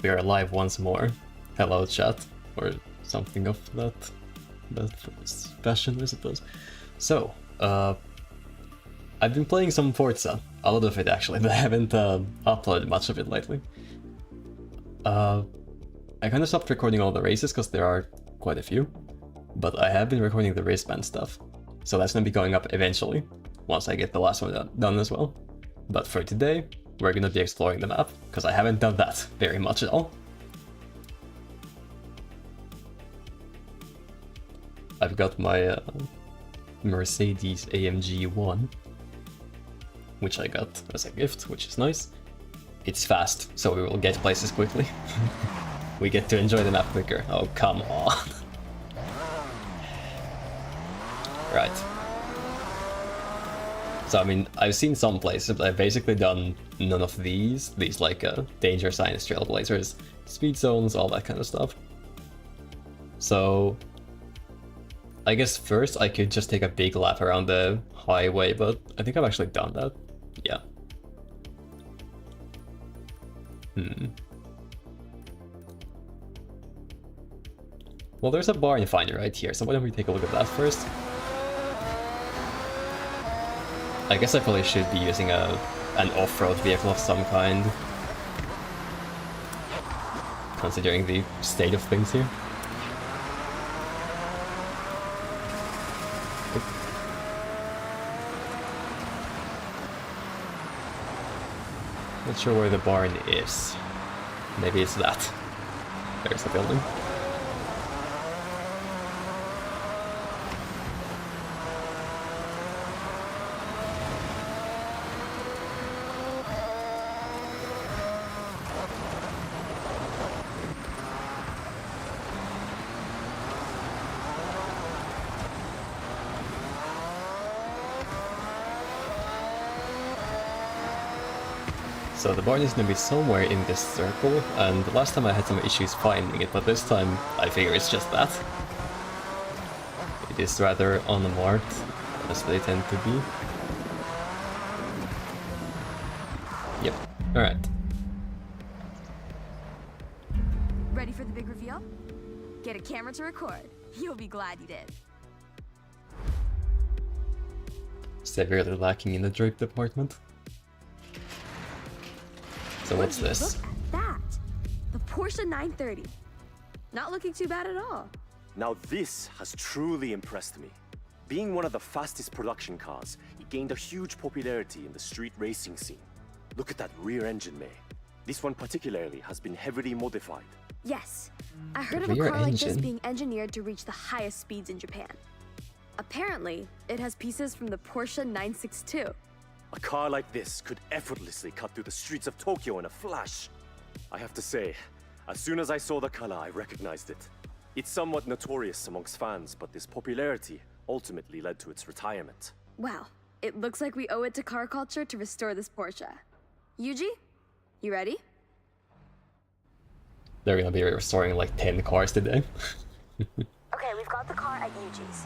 We are alive once more. Hello, chat, or something of that fashion, I suppose. So, I've been playing some Forza, a lot of it actually, but I haven't uploaded much of it lately. I kind of stopped recording all the races because there are quite a few, but I have been recording the wristband stuff, so that's gonna be going up eventually, once I get the last one done as well. But for today, we're gonna be exploring the map, because I haven't done that very much at all. I've got my Mercedes AMG 1, which I got as a gift, which is nice. It's fast, so we will get places quickly. We get to enjoy the map quicker. Oh, come on. Right. So, I mean, I've seen some places, but I've basically done none of these like danger signs, trailblazers, speed zones, all that kind of stuff. So, I guess first I could just take a big lap around the highway, but I think I've actually done that. Yeah. Well, there's a barn finder right here, so why don't we take a look at that first? I guess I probably should be using an off-road vehicle of some kind, considering the state of things here. Not sure where the barn is. Maybe it's that. There's the building. So the barn is going to be somewhere in this circle, and the last time I had some issues finding it, but this time I figure it's just that. It is rather unmarked, as they tend to be. Yep, alright. Ready for the big reveal? Get a camera to record. You'll be glad you did. Severely lacking in the drape department. So what's this? Look at that! The Porsche 930. Not looking too bad at all. Now this has truly impressed me. Being one of the fastest production cars, it gained a huge popularity in the street racing scene. Look at that rear engine, May. This one particularly has been heavily modified. Yes, I heard of a car like this being engineered to reach the highest speeds in Japan. Apparently, it has pieces from the Porsche 962. A car like this could effortlessly cut through the streets of Tokyo in a flash. I have to say, as soon as I saw the color, I recognized it. It's somewhat notorious amongst fans, but this popularity ultimately led to its retirement. Wow, it looks like we owe it to car culture to restore this Porsche. Yuji, you ready? They're gonna be restoring like 10 cars today. Okay, we've got the car at Yuji's.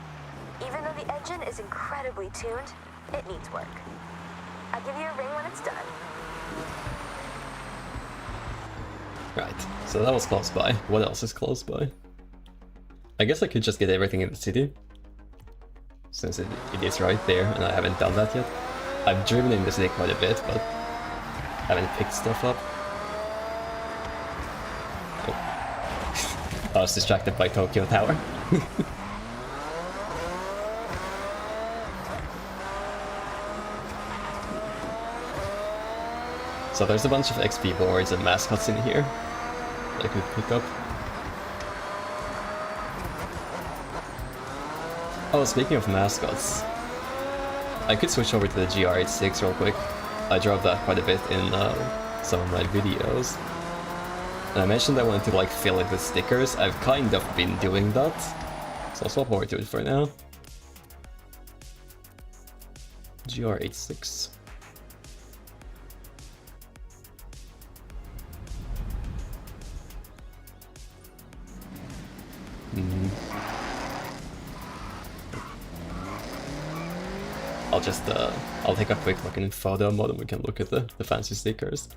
Even though the engine is incredibly tuned, it needs work. I'll give you a ring when it's done. Right, so that was close by. What else is close by? I guess I could just get everything in the city, since it is right there, and I haven't done that yet. I've driven in the city quite a bit, but haven't picked stuff up. Oh. I was distracted by Tokyo Tower. So there's a bunch of XP boards and mascots in here that I could pick up. Oh, speaking of mascots, I could switch over to the GR86 real quick. I drove that quite a bit in some of my videos. And I mentioned I wanted to like fill it with stickers. I've kind of been doing that, so I'll swap over to it for now. GR86. I'll take a quick look in photo mode and we can look at the fancy stickers.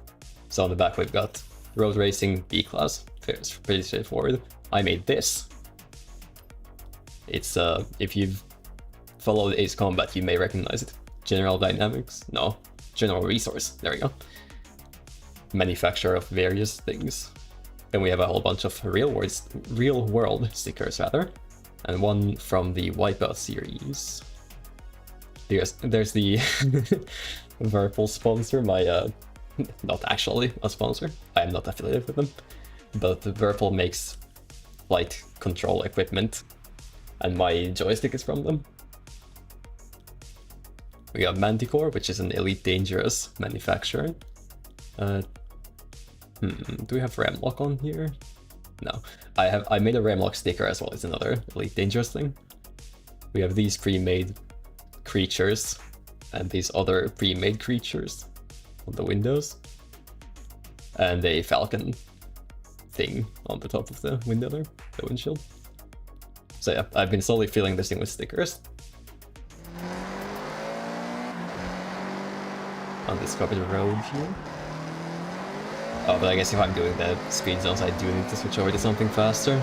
So on the back we've got Road racing B-class. It's pretty straightforward. I made this. It's, if you've followed Ace Combat, you may recognize it. General Dynamics? No. General Resource. There we go. Manufacturer of various things. Then we have a whole bunch of real world stickers, rather. And one from the Wipeout series. There's the Virpil sponsor, my, not actually a sponsor. I am not affiliated with them. But Virpil makes flight control equipment. And my joystick is from them. We got Manticore, which is an Elite Dangerous manufacturer. Do we have Ramlock on here? No. I made a Ramlock sticker as well. It's another Elite Dangerous thing. We have these pre-made creatures and these other pre-made creatures on the windows. And a falcon thing on the top of the window there, the windshield. So yeah, I've been slowly filling this thing with stickers. Undiscovered road here. Oh, but I guess if I'm doing the speed zones, I do need to switch over to something faster.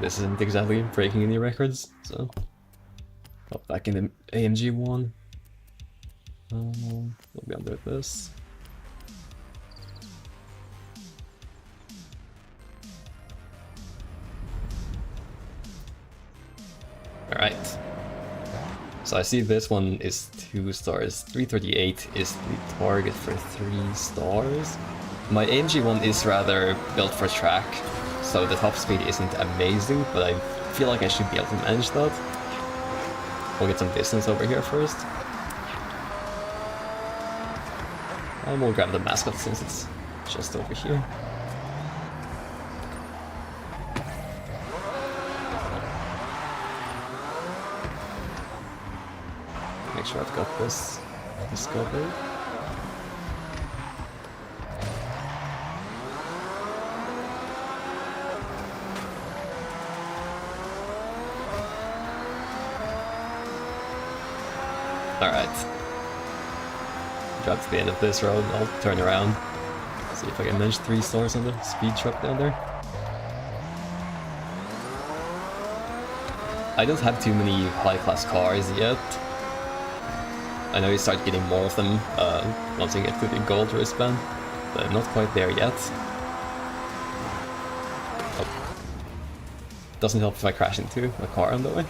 This isn't exactly breaking any records, so... Hop back in the AMG one. We'll be under this. Alright. So I see this one is 2 stars. 338 is the target for 3 stars. My AMG one is rather built for track, so the top speed isn't amazing, but I feel like I should be able to manage that. We'll get some distance over here first. And we'll grab the mascot since it's just over here. Make sure I've got this discovered. Alright. Drop to the end of this road, I'll turn around. See if I can manage 3 stars on the speed truck down there. I don't have too many high-class cars yet. I know you start getting more of them once you get to the gold wristband, but I'm not quite there yet. Oh. Doesn't help if I crash into a car on the way.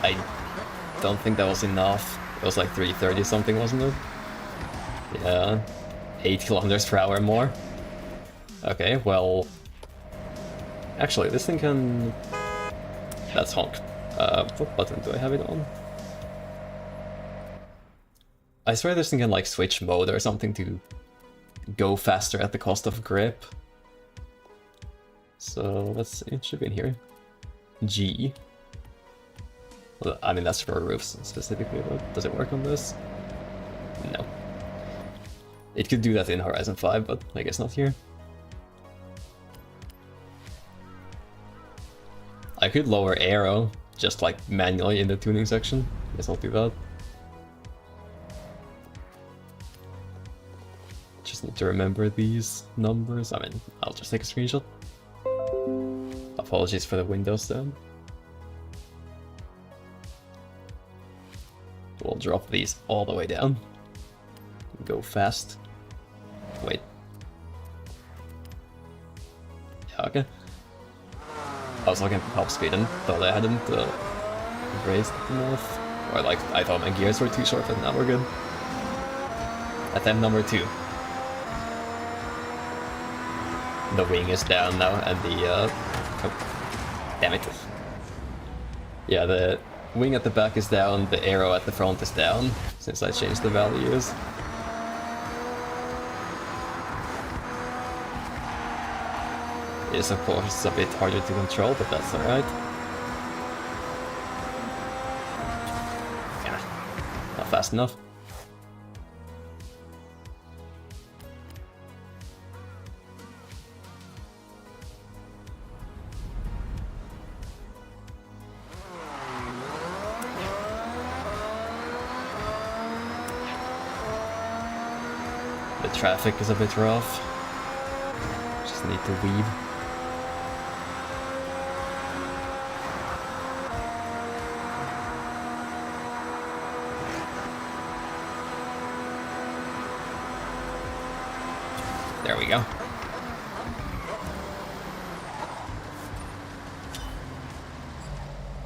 I don't think that was enough. It was like 330 something, wasn't it? Yeah. 8 kilometers per hour more. Okay, well... Actually, this thing can... That's honk. What button do I have it on? I swear this thing can like switch mode or something to go faster at the cost of grip. So, let's see, it should be in here. G. Well, I mean, that's for roofs specifically, but does it work on this? No. It could do that in Horizon 5, but I guess not here. I could lower aero, just like manually in the tuning section. Guess I'll do that. Just need to remember these numbers. I mean, I'll just take a screenshot. Apologies for the windows then. We'll drop these all the way down. Go fast. Wait. Yeah, okay. I was looking at top speed and thought I hadn't raised enough. Or like, I thought my gears were too short, but now we're good. Attempt number 2. The wing is down now, and the, oh, damn it. Yeah, the wing at the back is down, the arrow at the front is down, since I changed the values. It is of course a bit harder to control, but that's alright. Yeah, not fast enough. traffic is a bit rough. Just need to weave. There we go.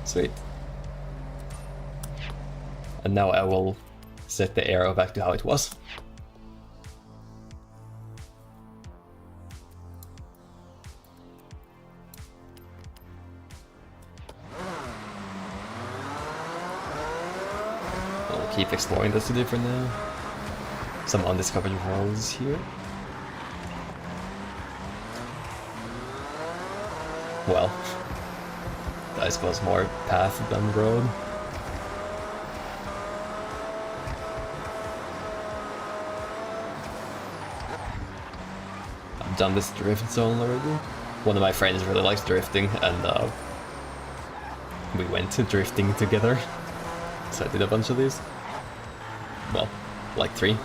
Sweet. And now I will set the arrow back to how it was. I'll keep exploring the city for now. Some undiscovered roads here. Well, I suppose more path than road. I've done this drift zone already. One of my friends really likes drifting, and we went to drifting together. So I did a bunch of these. Well, like 3.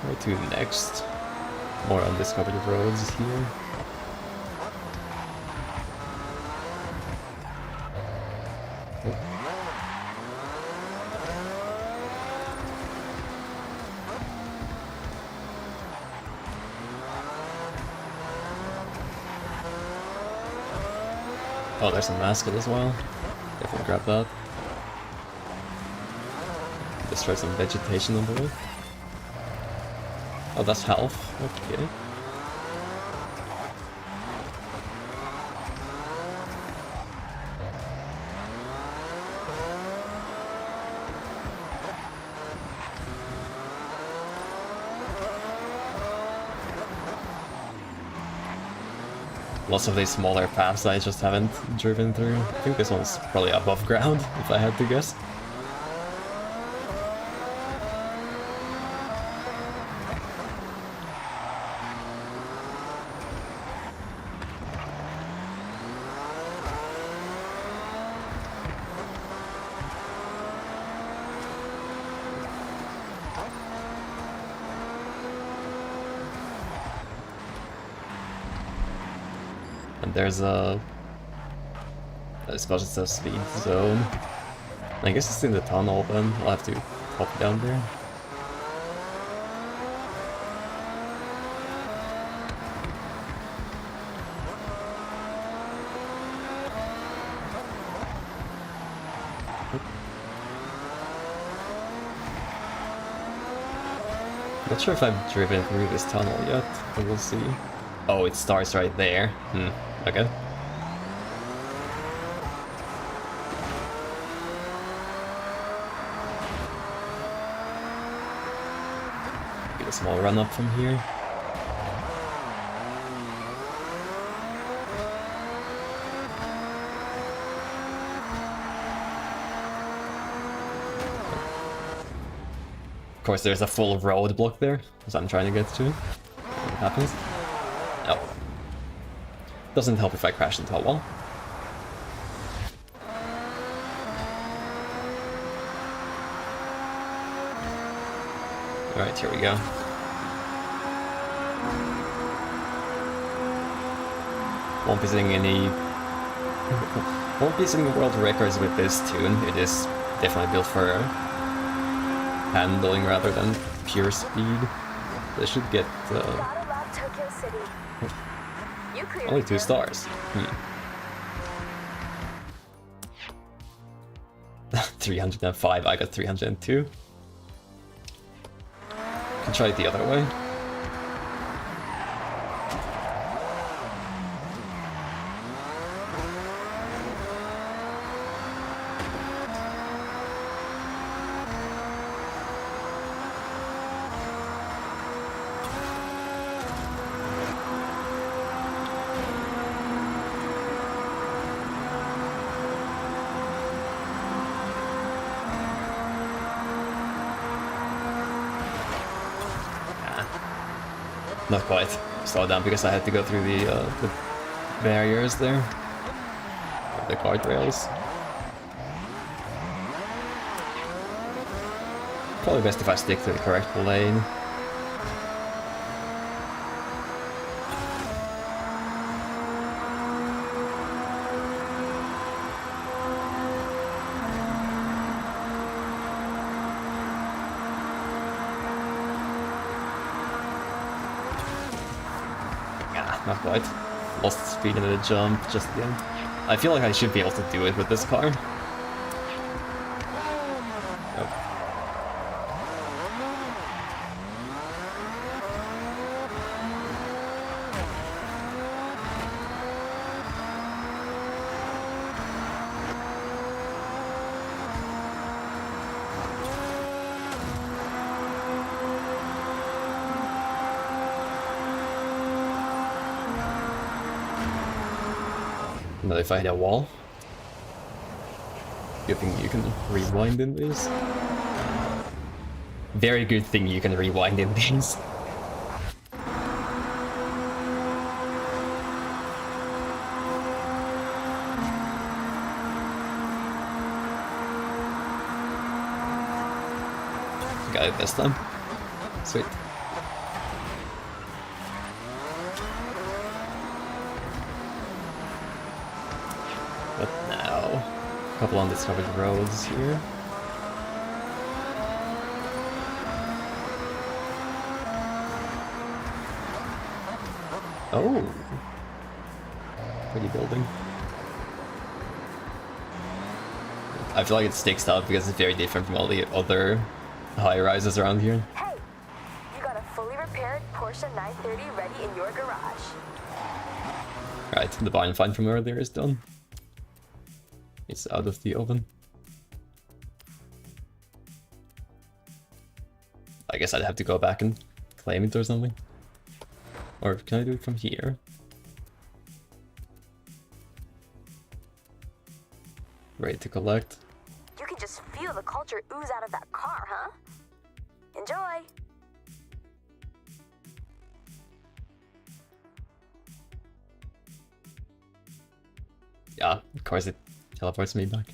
Where to next? More undiscovered roads here. Oh, there's a mascot as well. Definitely grab that. Destroy some vegetation on the way. Oh, that's health. Okay. Lots of these smaller paths I just haven't driven through. I think this one's probably above ground, if I had to guess. And there's a... I suppose it's a speed zone. I guess it's in the tunnel then. I'll have to hop down there. Not sure if I've driven through this tunnel yet, but we'll see. Oh, it starts right there. Okay. Get a small run up from here. Of course, there's a full roadblock there, as I'm trying to get to. What happens? Oh. Doesn't help if I crash into a wall. Alright, here we go. Won't be setting any... won't be setting world records with this tune. It is definitely built for handling rather than pure speed. They should get... only 2 stars. 305, I got 302. Can try it the other way. Not quite. Slow down because I had to go through the barriers there. The guardrails. Probably best if I stick to the correct lane. Not quite. Lost speed in the jump just again. I feel like I should be able to do it with this car. Oh. But if I hit a wall, good thing you can rewind in these. Very good thing you can rewind in these. Got it this time. Sweet. But now, a couple undiscovered roads here. Oh! Pretty building. I feel like it sticks out because it's very different from all the other high-rises around here. Hey, you got a fully repaired Porsche 930 ready in your garage. Right, the barn find from earlier is done. It's out of the oven. I guess I'd have to go back and claim it or something. Or can I do it from here? Ready to collect. You can just feel the culture ooze out of that car, huh? Enjoy! Yeah, of course it teleports me back.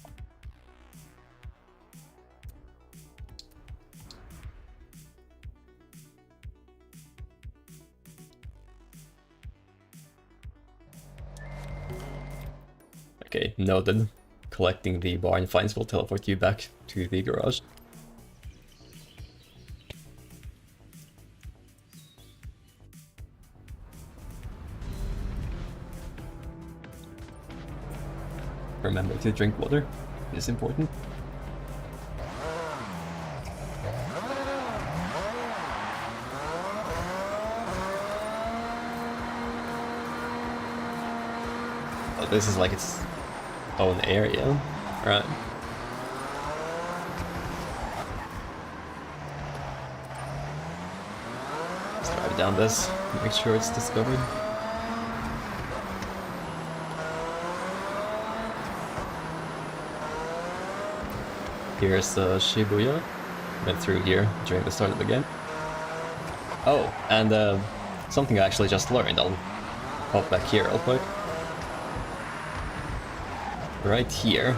Okay, noted. Collecting the barn finds will teleport you back to the garage. Remember to drink water, it is important. Oh, this is like its own area, right? Let's drive down this, make sure it's discovered. Here's Shibuya. Went through here during the start of the game. Oh, and something I actually just learned. I'll hop back here real quick. Right here,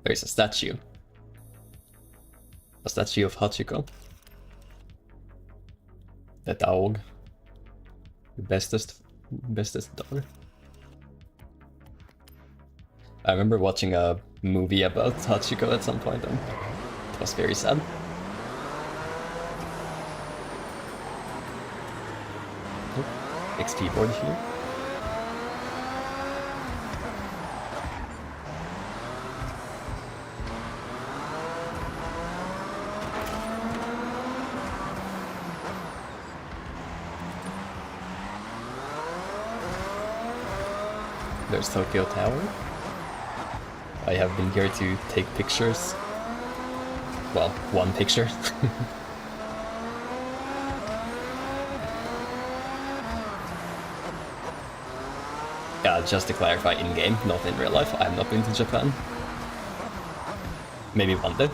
there's a statue. A statue of Hachiko. The dog. The bestest dog. I remember watching a movie about Hachiko at some point and it was very sad. Oh, XP board here. There's Tokyo Tower. I have been here to take pictures. Well, one picture. Just to clarify, in-game, not in real life. I'm not been to Japan. Maybe one day.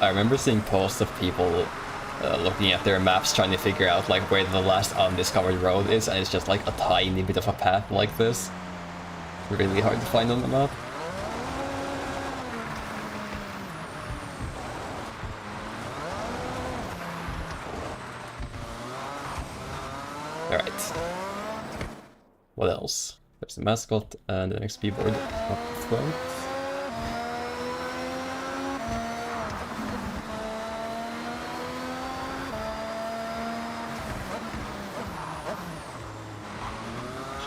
I remember seeing posts of people looking at their maps trying to figure out like where the last undiscovered road is, and it's just like a tiny bit of a path like this. Really hard to find on the map. Alright. What else? There's the mascot and an XP board up front.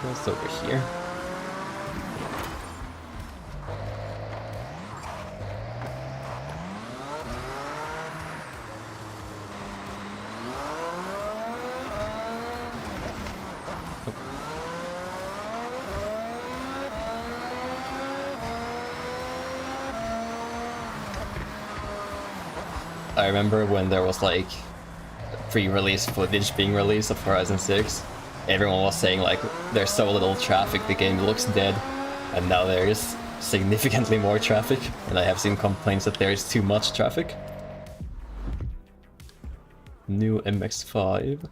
Just over here. I remember when there was like pre-release footage being released of Horizon 6, everyone was saying like there's so little traffic, the game looks dead, and now there is significantly more traffic, and I have seen complaints that there is too much traffic. New MX-5.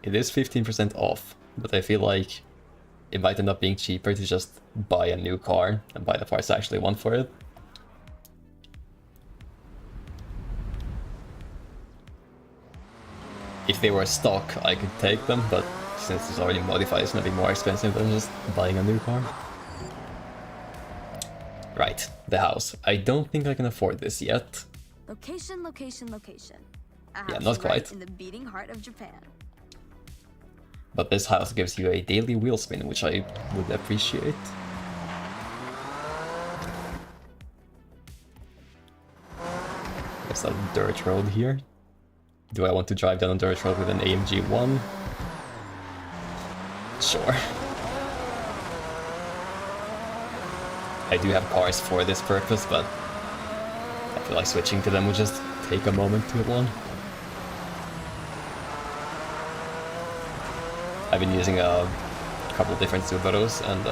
It is 15% off, but I feel like it might end up being cheaper to just buy a new car and buy the parts I actually want for it. If they were stock, I could take them, but since it's already modified, it's gonna be more expensive than just buying a new car. Right, the house. I don't think I can afford this yet. Location, location, location. Yeah, not quite. In the beating heart of Japan. But this house gives you a daily wheel spin, which I would appreciate. There's a dirt road here. Do I want to drive down a dirt road with an AMG 1? Sure. I do have cars for this purpose, but I feel like switching to them would just take a moment to hit one. I've been using a couple different Subarus and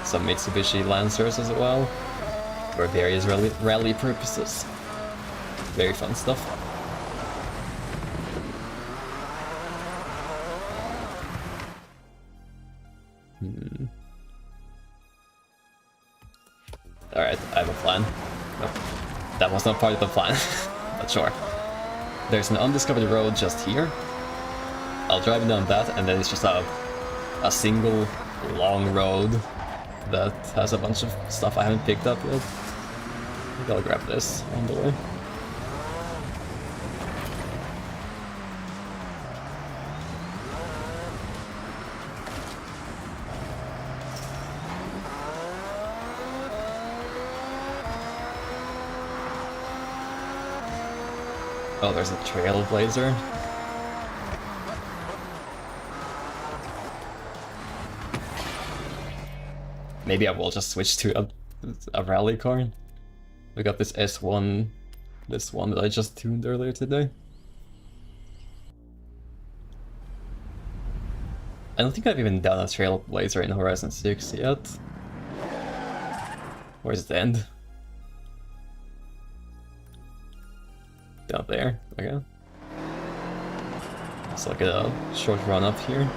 some Mitsubishi Lancers as well, for various rally purposes. Very fun stuff. Alright, I have a plan. Nope. That was not part of the plan, but sure. There's an undiscovered road just here. I'll drive down that, and then it's just a single long road that has a bunch of stuff I haven't picked up yet. I think I'll grab this on the way. Oh, there's a trailblazer. Maybe I will just switch to a rally car. We got this S1, this one that I just tuned earlier today. I don't think I've even done a trailblazer in Horizon 6 yet. Where's the end? Down there, okay. It's like a short run up here.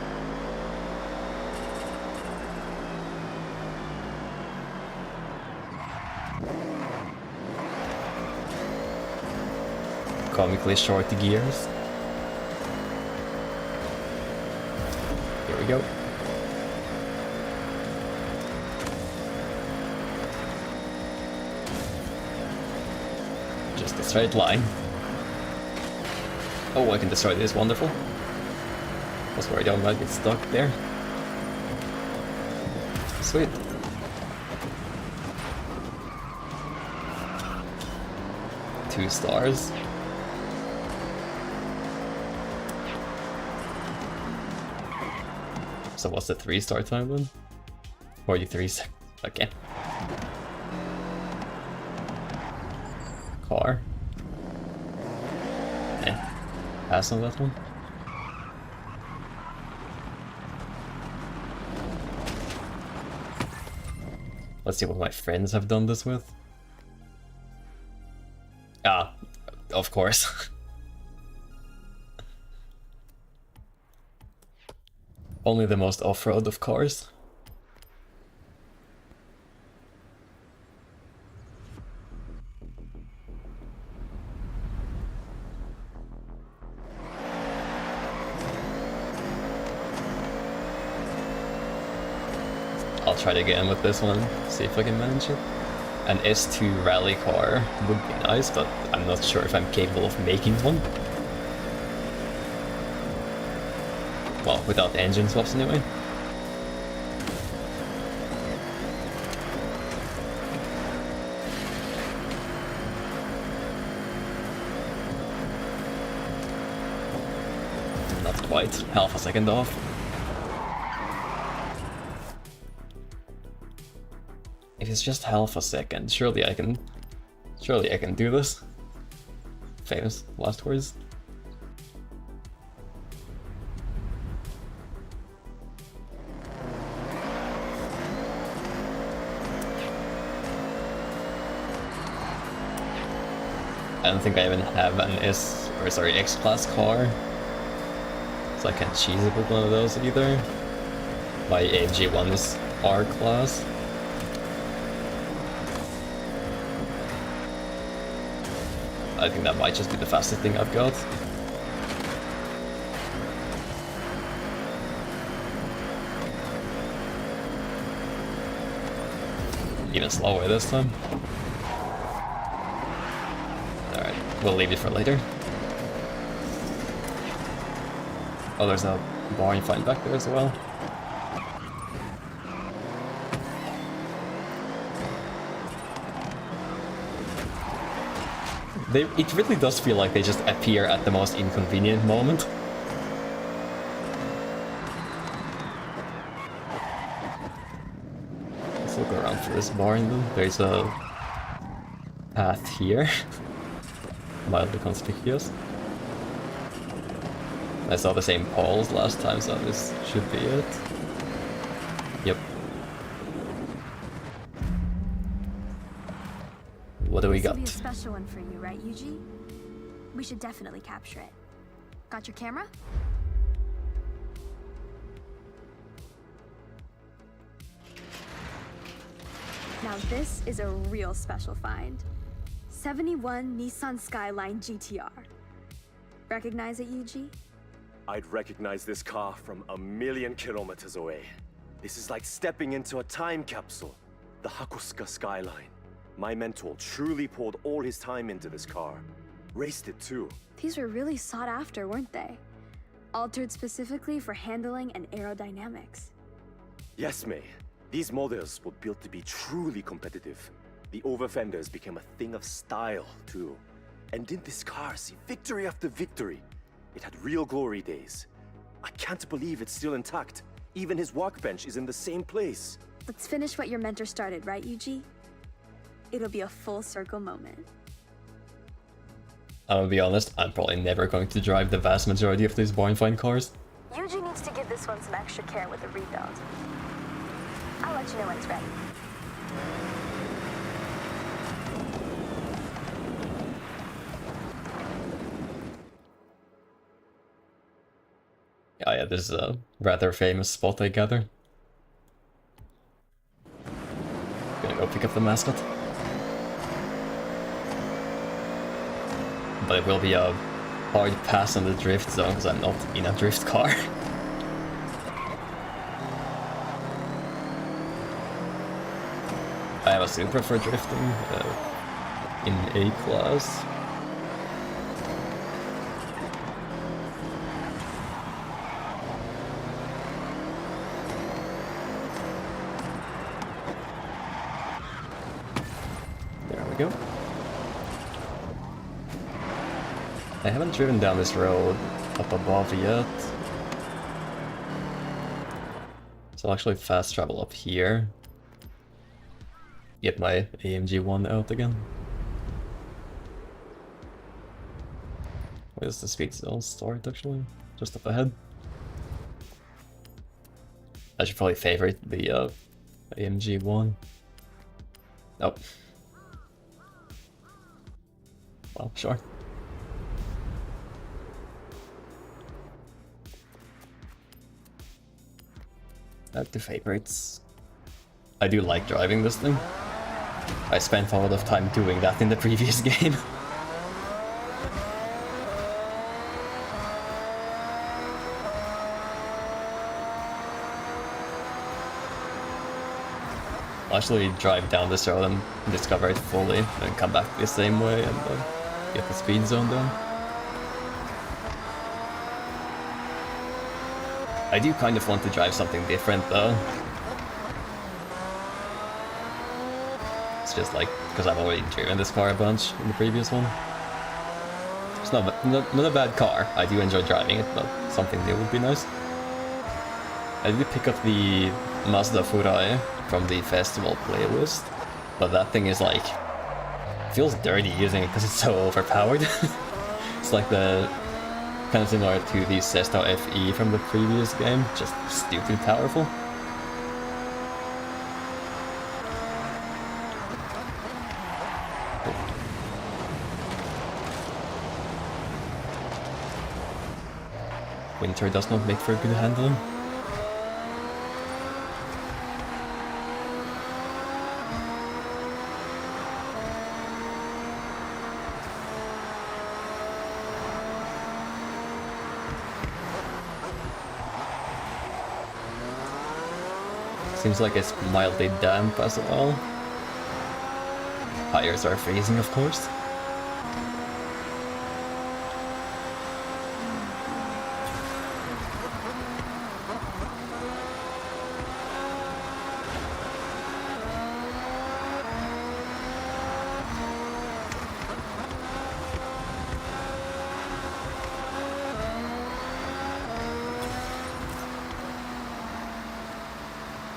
Comically short gears. Here we go. Just a straight line. Oh, I can destroy this, wonderful. Was worried I might get stuck there. Sweet. Two stars. So what's the 3-star time then? 43 seconds. Okay. Car. Pass on that one. Let's see what my friends have done this with. Ah, of course. Only the most off-road of cars. I'll try it again with this one, see if I can manage it. An S2 rally car would be nice, but I'm not sure if I'm capable of making one. Well, without engine swaps anyway. Not quite, half a second off. If it's just half a second, surely I can do this. Famous last words. I don't think I even have an X-Class car, so I can't cheese it with one of those either. My AMG one is R-Class. I think that might just be the fastest thing I've got. Even slower this time. Alright, we'll leave it for later. Oh, there's a bar you find back there as well. It really does feel like they just appear at the most inconvenient moment. Let's look around for this barn then. There's a path here. Mildly conspicuous. I saw the same poles last time, so this should be it. Yep. What do we got? This will be a special one for you, right, Yuji? We should definitely capture it. Got your camera? Now this is a real special find. 71 Nissan Skyline GTR. Recognize it, Yuji? I'd recognize this car from a million kilometers away. This is like stepping into a time capsule. The Hakusuka Skyline. My mentor truly poured all his time into this car. Raced it too. These were really sought after, weren't they? Altered specifically for handling and aerodynamics. Yes, May. These models were built to be truly competitive. The over-fenders became a thing of style, too. And didn't this car see victory after victory? It had real glory days. I can't believe it's still intact. Even his workbench is in the same place. Let's finish what your mentor started, right, Yuji? It'll be a full circle moment. I'm gonna be honest, I'm probably never going to drive the vast majority of these barn find cars. Yuji needs to give this one some extra care with the rebuild. I'll let you know when it's ready. Oh yeah, this is a rather famous spot, I gather. Gonna go pick up the mascot. But it will be a hard pass on the drift zone because I'm not in a drift car. I have a Supra for drifting in A-Class. There we go. I haven't driven down this road up above yet. So I'll actually fast travel up here. Get my AMG 1 out again. Where does the speed zone start actually? Just up ahead. I should probably favorite the AMG 1. Oh. Well, sure. Back to favorites. I do like driving this thing. I spent a lot of time doing that in the previous game. I'll actually drive down this road and discover it fully, and come back the same way and get the speed zone done. I do kind of want to drive something different though. It's just like, because I've already driven this car a bunch in the previous one. It's not a bad car, I do enjoy driving it, but something new would be nice. I did pick up the Mazda Furai from the festival playlist, but that thing is like, feels dirty using it because it's so overpowered. It's like the kind of similar to the Cessna FE from the previous game, just stupid powerful. Winter does not make for good handling. Seems like it's mildly damp as well. Tires are freezing, of course.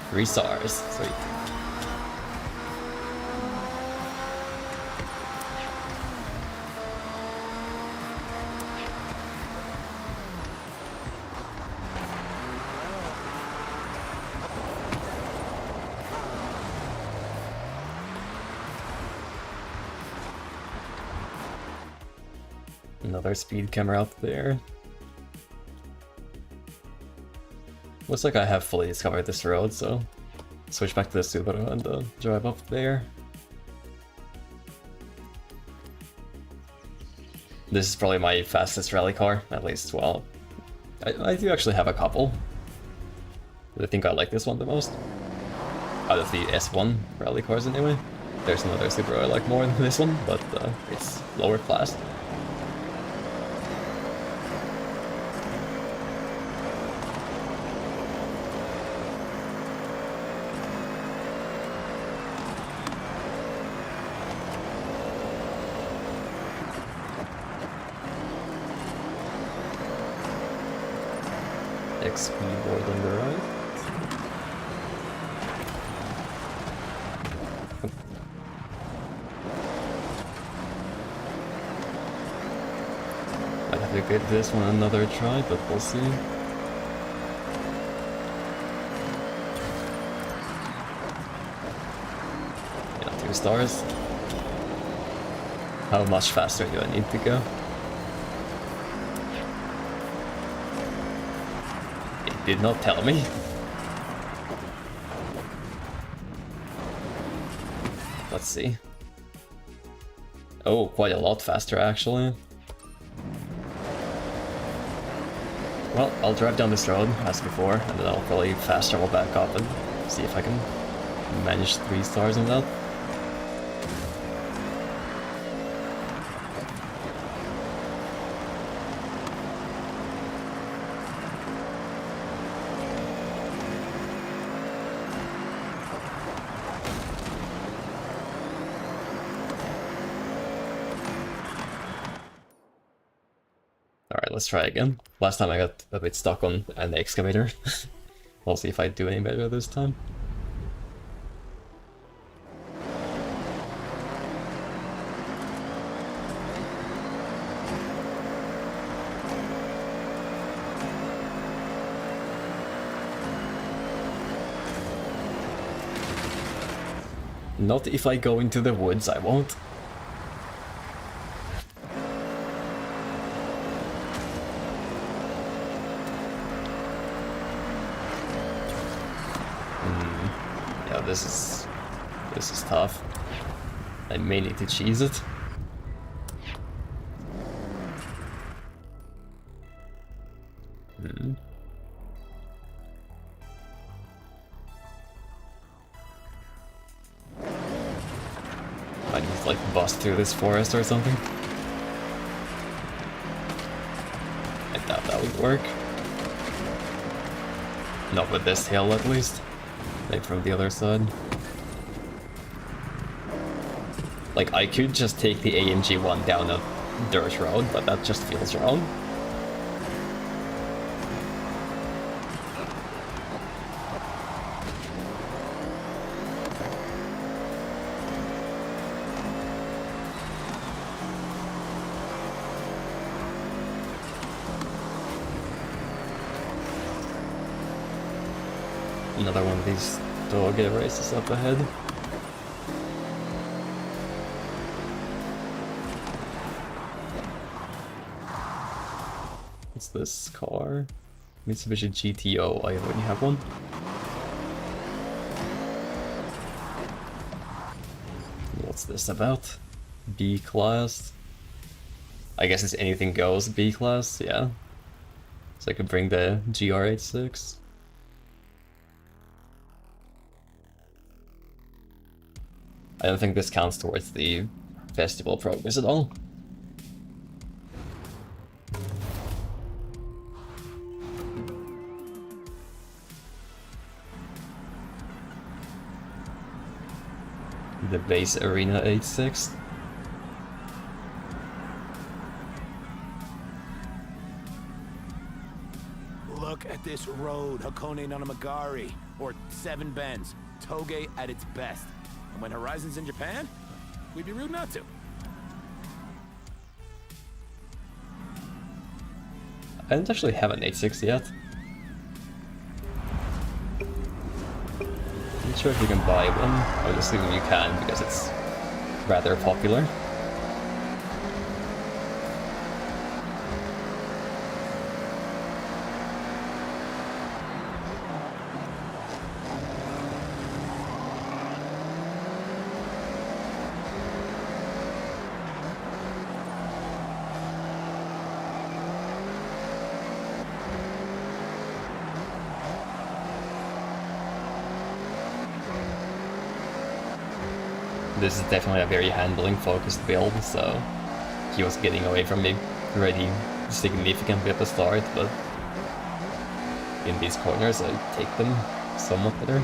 Three stars, sweet. Another speed camera up there. Looks like I have fully discovered this road, so switch back to the Subaru and drive up there. This is probably my fastest rally car, at least. Well, I do actually have a couple, but I think I like this one the most. Out of the S1 rally cars anyway. There's another Subaru I like more than this one, but it's lower class. Speedboard on the right. Might have to give this one another try, but we'll see. Yeah, 2 stars. How much faster do I need to go? Did not tell me. Let's see. Oh, quite a lot faster actually. Well, I'll drive down this road as before, and then I'll probably fast travel back up and see if I can manage 3 stars on that. Alright, let's try again. Last time I got a bit stuck on an excavator. We'll see if I do any better this time. Not if I go into the woods, I won't. Yeah, this is tough. I may need to cheese it. I need to like bust through this forest or something. I doubt that would work. Not with this hill at least. Maybe from the other side. Like, I could just take the AMG one down a dirt road, but that just feels wrong. Another one of these dog races up ahead. What's this car? Mitsubishi GTO, I already have one. What's this about? B class? I guess it's anything goes B class, yeah. So I could bring the GR86. I don't think this counts towards the festival progress at all. The base arena 86. Look at this road, Hakone Nanamagari, or 7 Bends, Toge at its best. And when Horizon's in Japan, we'd be rude not to. I don't actually have an 86 yet. I'm not sure if you can buy one. I would assume you can because it's rather popular. This is definitely a very handling focused build, so he was getting away from me already significantly at the start, but in these corners I take them somewhat better.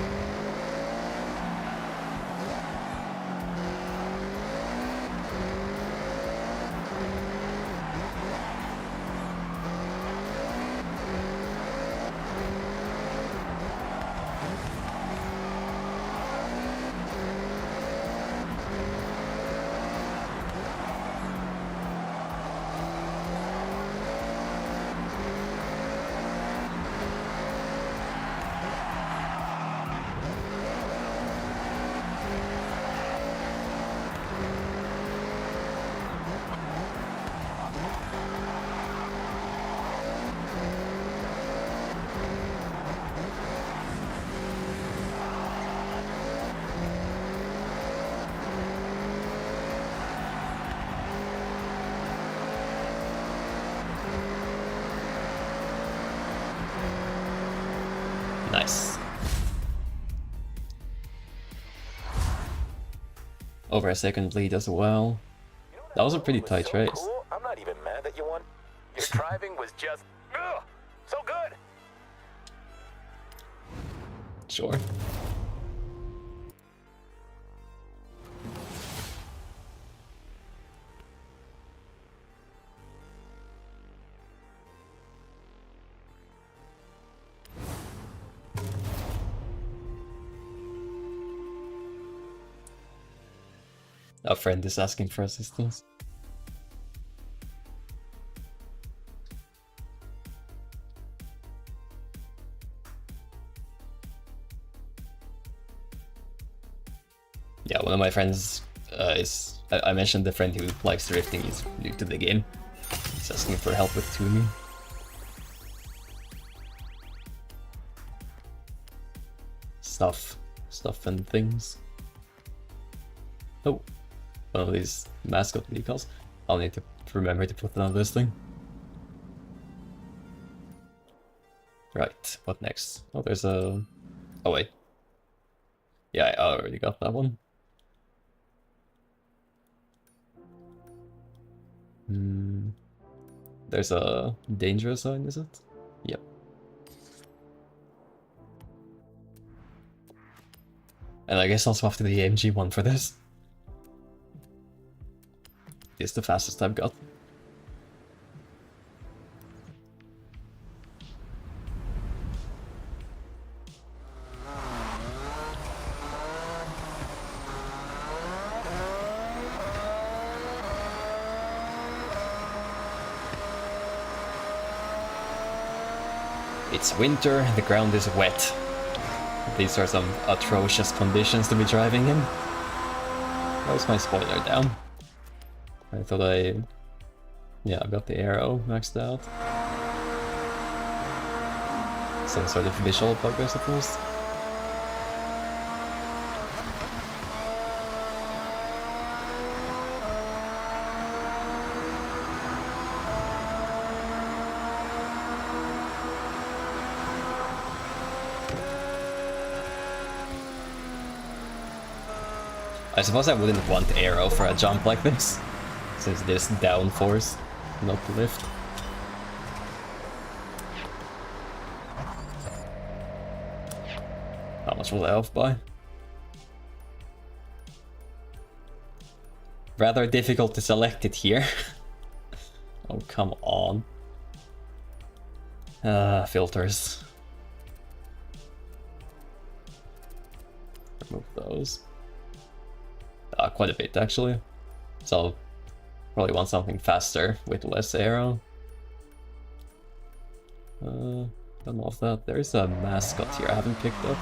Nice. Over a second lead as well. That was a pretty tight race. Cool. I'm not even mad that you won. Your driving was just so good. Sure. A friend is asking for assistance. Yeah, one of my friends I mentioned the friend who likes drifting. He's new to the game. He's asking for help with tuning. Stuff and things. Oh, one of these mascot vehicles. I'll need to remember to put it on this thing. Right, what next? Oh, there's a... Oh, wait. Yeah, I already got that one. There's a danger sign, is it? Yep. And I guess I'll swap to the AMG one for this. It's the fastest I've got. It's winter, the ground is wet. These are some atrocious conditions to be driving in. Where's my spoiler down? I thought yeah, I got the arrow maxed out. Some sort of visual bug, I suppose. I suppose I wouldn't want arrow for a jump like this, since it is downforce, not lift. How much was I off by? Rather difficult to select it here. Oh, come on. Filters. Remove those. Quite a bit, actually. So I'll probably want something faster with less arrow. Don't know if that. There's a mascot here I haven't picked up.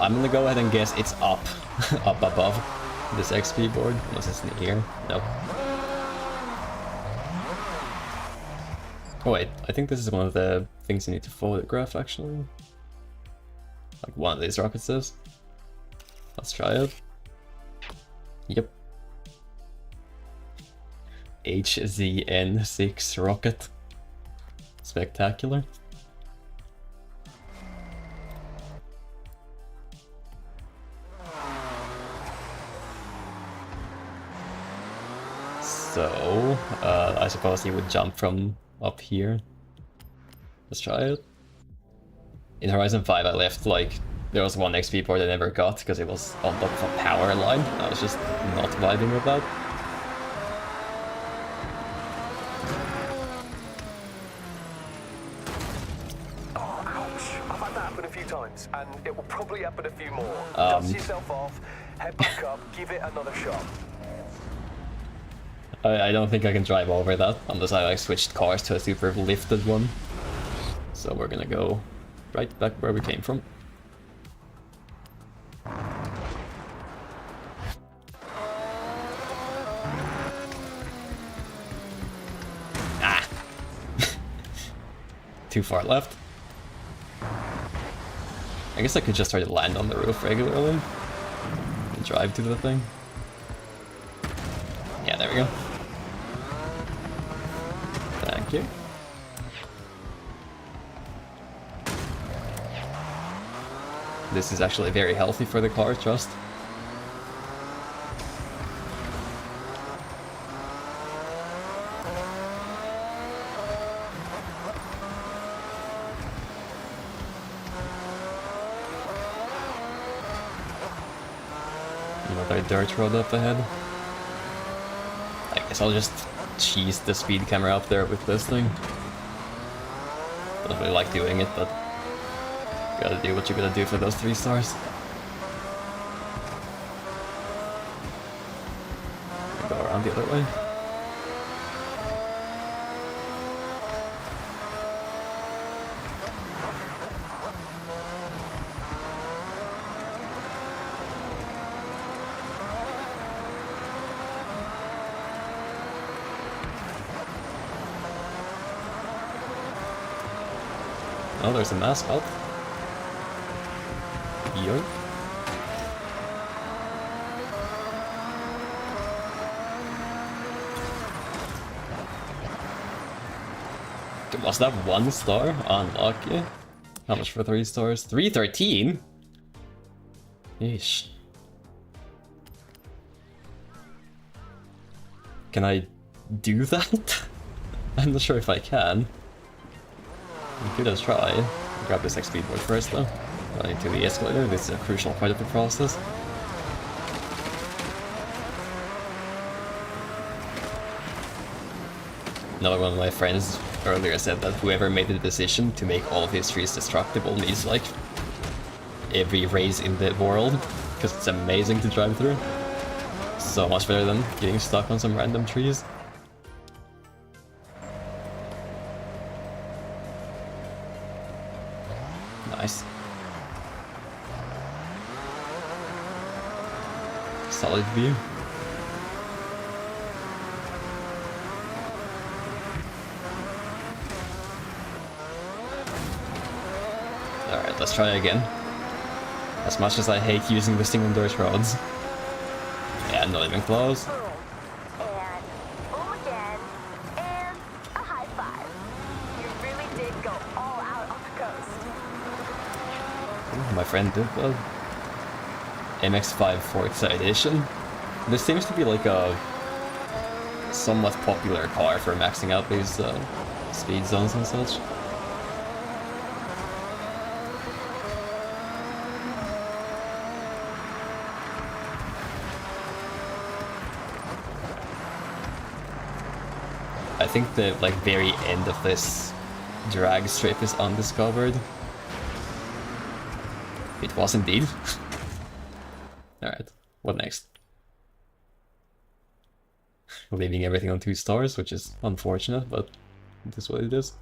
I'm gonna go ahead and guess it's up, up above this XP board, unless it's in here. Nope. Oh wait, I think this is one of the things you need to photograph, actually. Like one of these rockets is. Let's try it. Yep. HZN6 rocket. Spectacular. So, I suppose he would jump from up here. Let's try it. In Horizon 5 I left, like, there was one XP board I never got because it was on top of a power line. I was just not vibing with that. Oh, ouch. I've had that happen a few times, and it will probably happen a few more. Dust yourself off, head back up, give it another shot. I don't think I can drive over that unless I like switched cars to a super lifted one. So we're gonna go right back where we came from. Ah! Too far left. I guess I could just try to land on the roof regularly and drive to the thing. Yeah, there we go. Thank you. This is actually very healthy for the car, trust. Another dirt road up ahead. I guess I'll just cheese the speed camera up there with this thing. don't really like doing it, but you gotta do what you gotta do for those 3 stars. Go around the other way. Oh, there's a mascot. Yoink. Was that 1 star? Unlucky. How much for 3 stars? 313? Yeesh. Can I do that? I'm not sure if I can. We could have tried. Grab this XP board first though. Going to the escalator, this is a crucial part of the process. Another one of my friends earlier said that whoever made the decision to make all of his trees destructible needs like every race in the world, because it's amazing to drive through. So much better than getting stuck on some random trees. Nice. Solid view. Alright, let's try again. As much as I hate using this thing on dirt roads. Yeah, not even close. Boom. And boom again. And a high five. You really did go all out on the coast. Ooh, my friend did well. MX-5 Forza Edition. This seems to be like a somewhat popular car for maxing out these speed zones and such. I think the like very end of this drag strip is undiscovered. It was indeed. Alright, what next? Leaving everything on 2 stars, which is unfortunate, but it is what it is.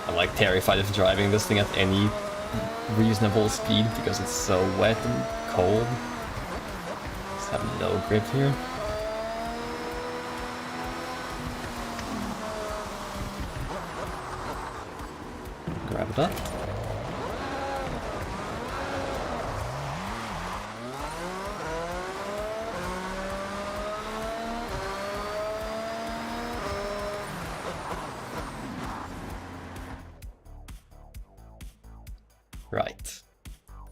I'm like terrified of driving this thing at any reasonable speed because it's so wet and cold. Just have no grip here. Grab that. Right.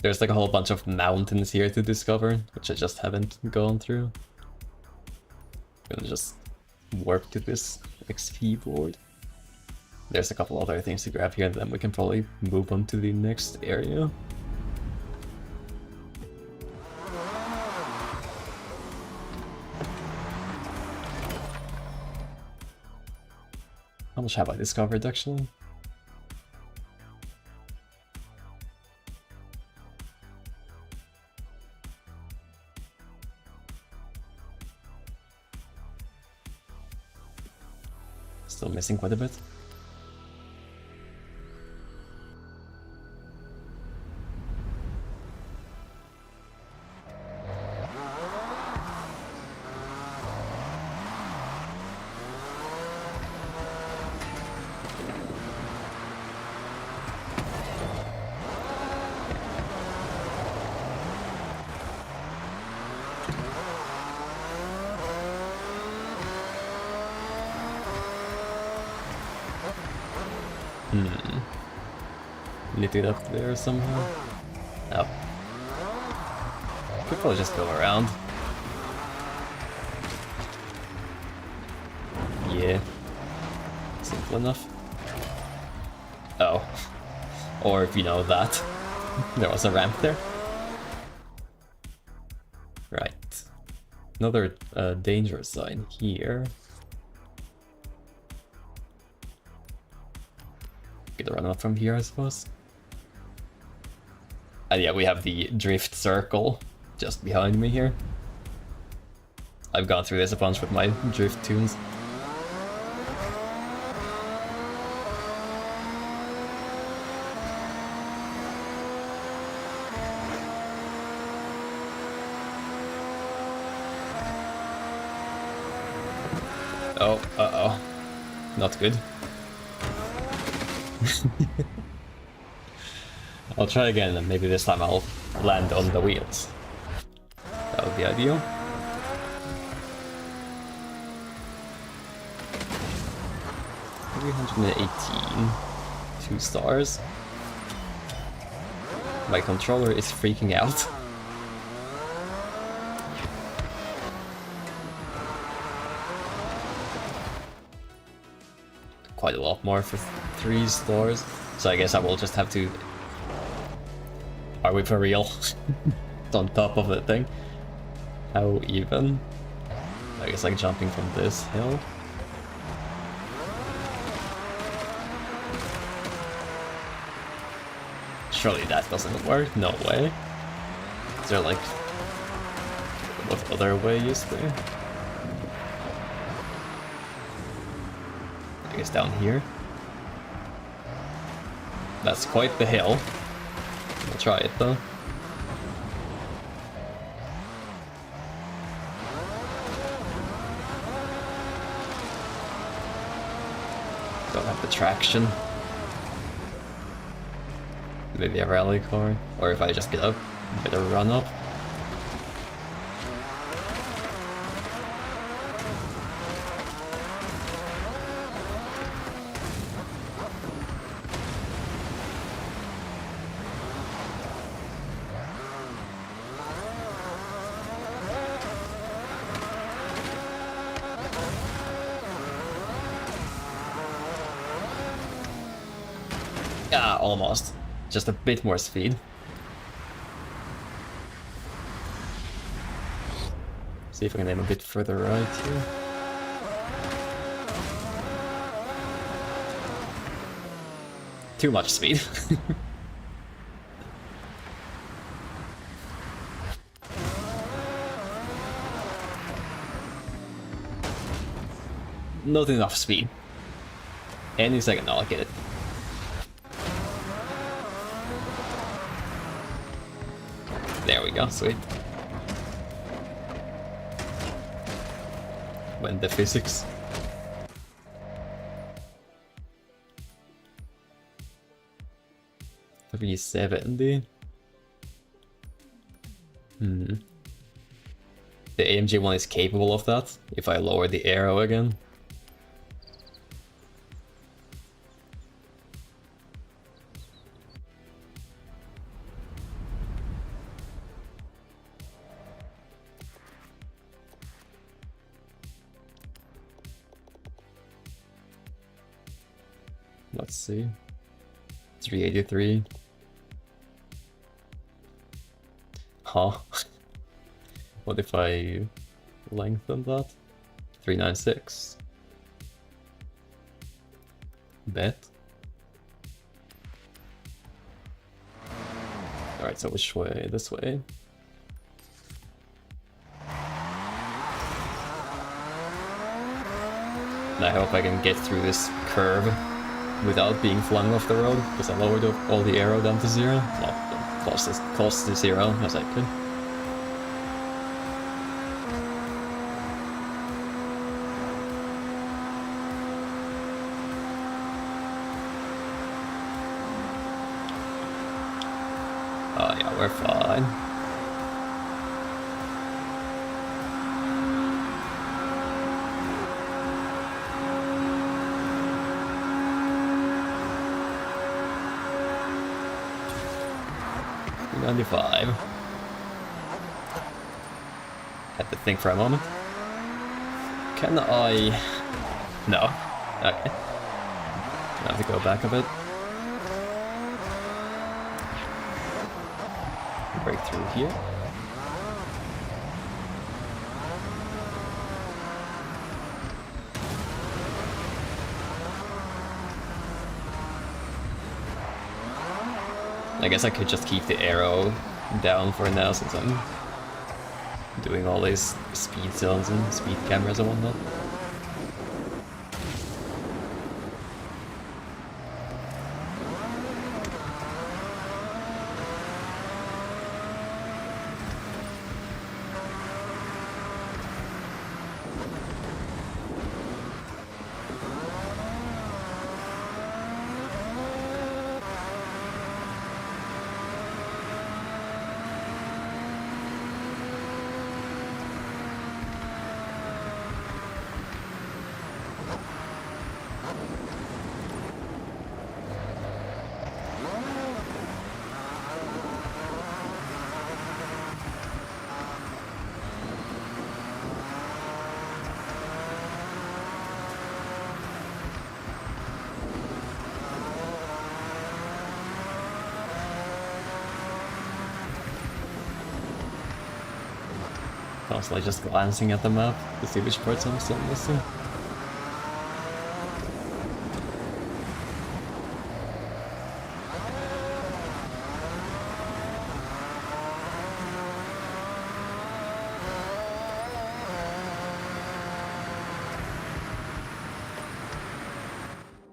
There's like a whole bunch of mountains here to discover, which I just haven't gone through. I'm gonna just warp to this XP board. There's a couple other things to grab here, and then we can probably move on to the next area. How much have I discovered, actually? Still missing quite a bit. Need to get up there somehow. Oh. Could probably just go around. Yeah. Simple enough. Oh. Or if you know that there was a ramp there. Right. Another danger sign here. Get a run up from here, I suppose. And yeah, we have the drift circle just behind me here. I've gone through this a bunch with my drift tunes. Oh, uh-oh. Not good. I'll try again, and maybe this time I'll land on the wheels. That would be ideal. $318. 2 stars. My controller is freaking out. Quite a lot more for 3 stars. So I guess I will just have to... Are we for real? It's on top of the thing. How even? I guess like jumping from this hill. Surely that doesn't work? No way. Is there like... What other way is there? I guess down here. That's quite the hill. We'll try it though. Don't have the traction. Maybe a rally car, or if I just get up, a bit of a run up. Ah, almost. Just a bit more speed. See if I can aim a bit further right here. Too much speed. Not enough speed. Any second now I'll get it. There we go, sweet. Went the physics. $370. The AMG one is capable of that, if I lower the arrow again. Let's see. 383. Huh. What if I lengthen that? 396. Bet. Alright, so which way? This way? And I hope I can get through this curve without being flung off the road, because I lowered all the arrow down to 0. Well, close to 0 as I could. Oh yeah, we're fine. $95. Had to think for a moment. Can I... No. Okay. I have to go back a bit. break through here. I guess I could just keep the arrow down for now since I'm doing all these speed zones and speed cameras and whatnot. Constantly just glancing at the map to see which parts I'm still missing.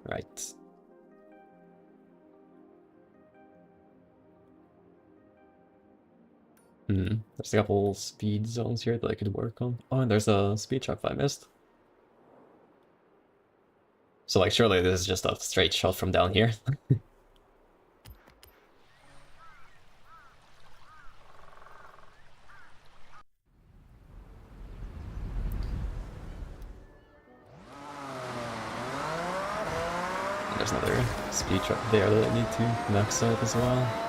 Right. There's a couple speed zones here that I could work on. Oh, and there's a speed trap I missed. So, like, surely this is just a straight shot from down here. There's another speed trap there that I need to max out as well.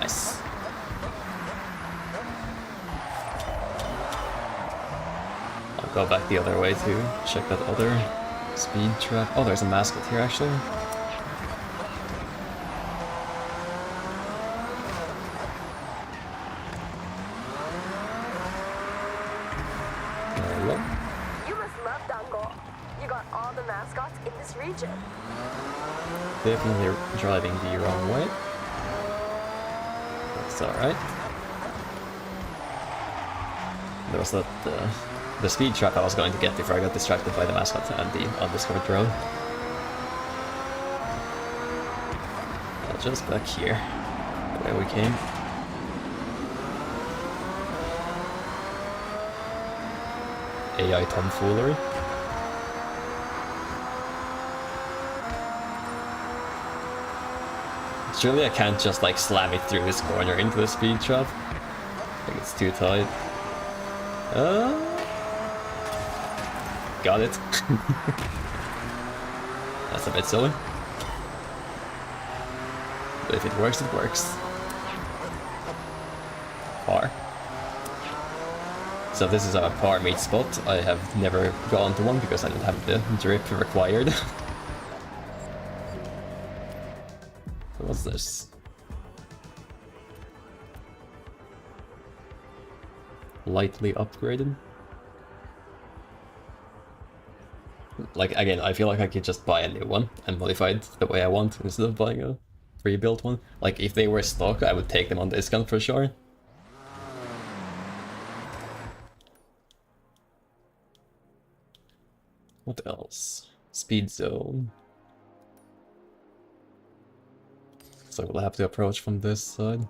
Nice. I'll go back the other way to check that other speed trap. Oh, there's a mascot here actually. Hello. You must love Dango. You got all the mascots in this region. Definitely driving the wrong way. That's alright. There was that the speed trap I was going to get before I got distracted by the mascot and the undiscovered road. Just back here, where we came. AI tomfoolery. Surely I can't just like slam it through this corner into the speed trap. I think it's too tight. Got it. That's a bit silly. But if it works, it works. Par. So this is a par meet spot. I have never gone to one because I don't have the drip required. What's this? Lightly upgraded? Like, again, I feel like I could just buy a new one and modify it the way I want instead of buying a pre-built one. Like, if they were stock, I would take them on discount for sure. What else? Speed zone. So we'll have to approach from this side.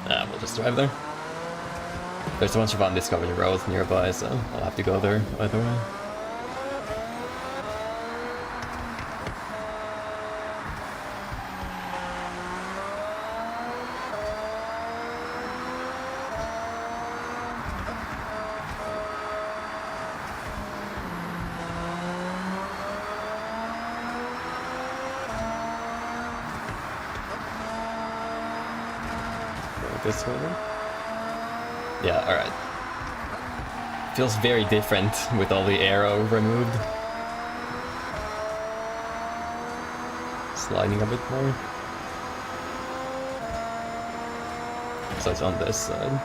We'll just drive there. There's a bunch of undiscovered roads nearby, so I'll have to go there either way. this way then. Yeah, alright. Feels very different with all the arrow removed. Sliding a bit more. So it's on this side.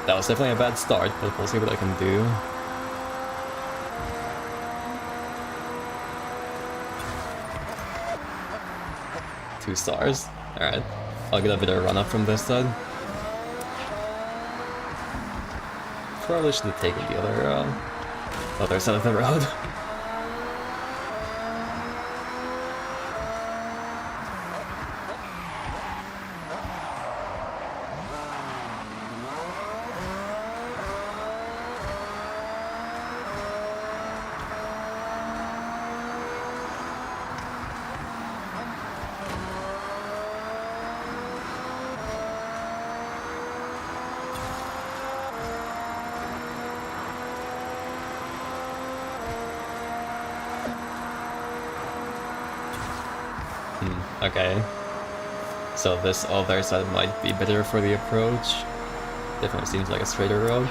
That was definitely a bad start, but we'll see what I can do. Two stars. Alright. I'll get a bit of a run up from this side. Probably should have taken the other side of the road. Okay. So this other side might be better for the approach. Definitely seems like a straighter road.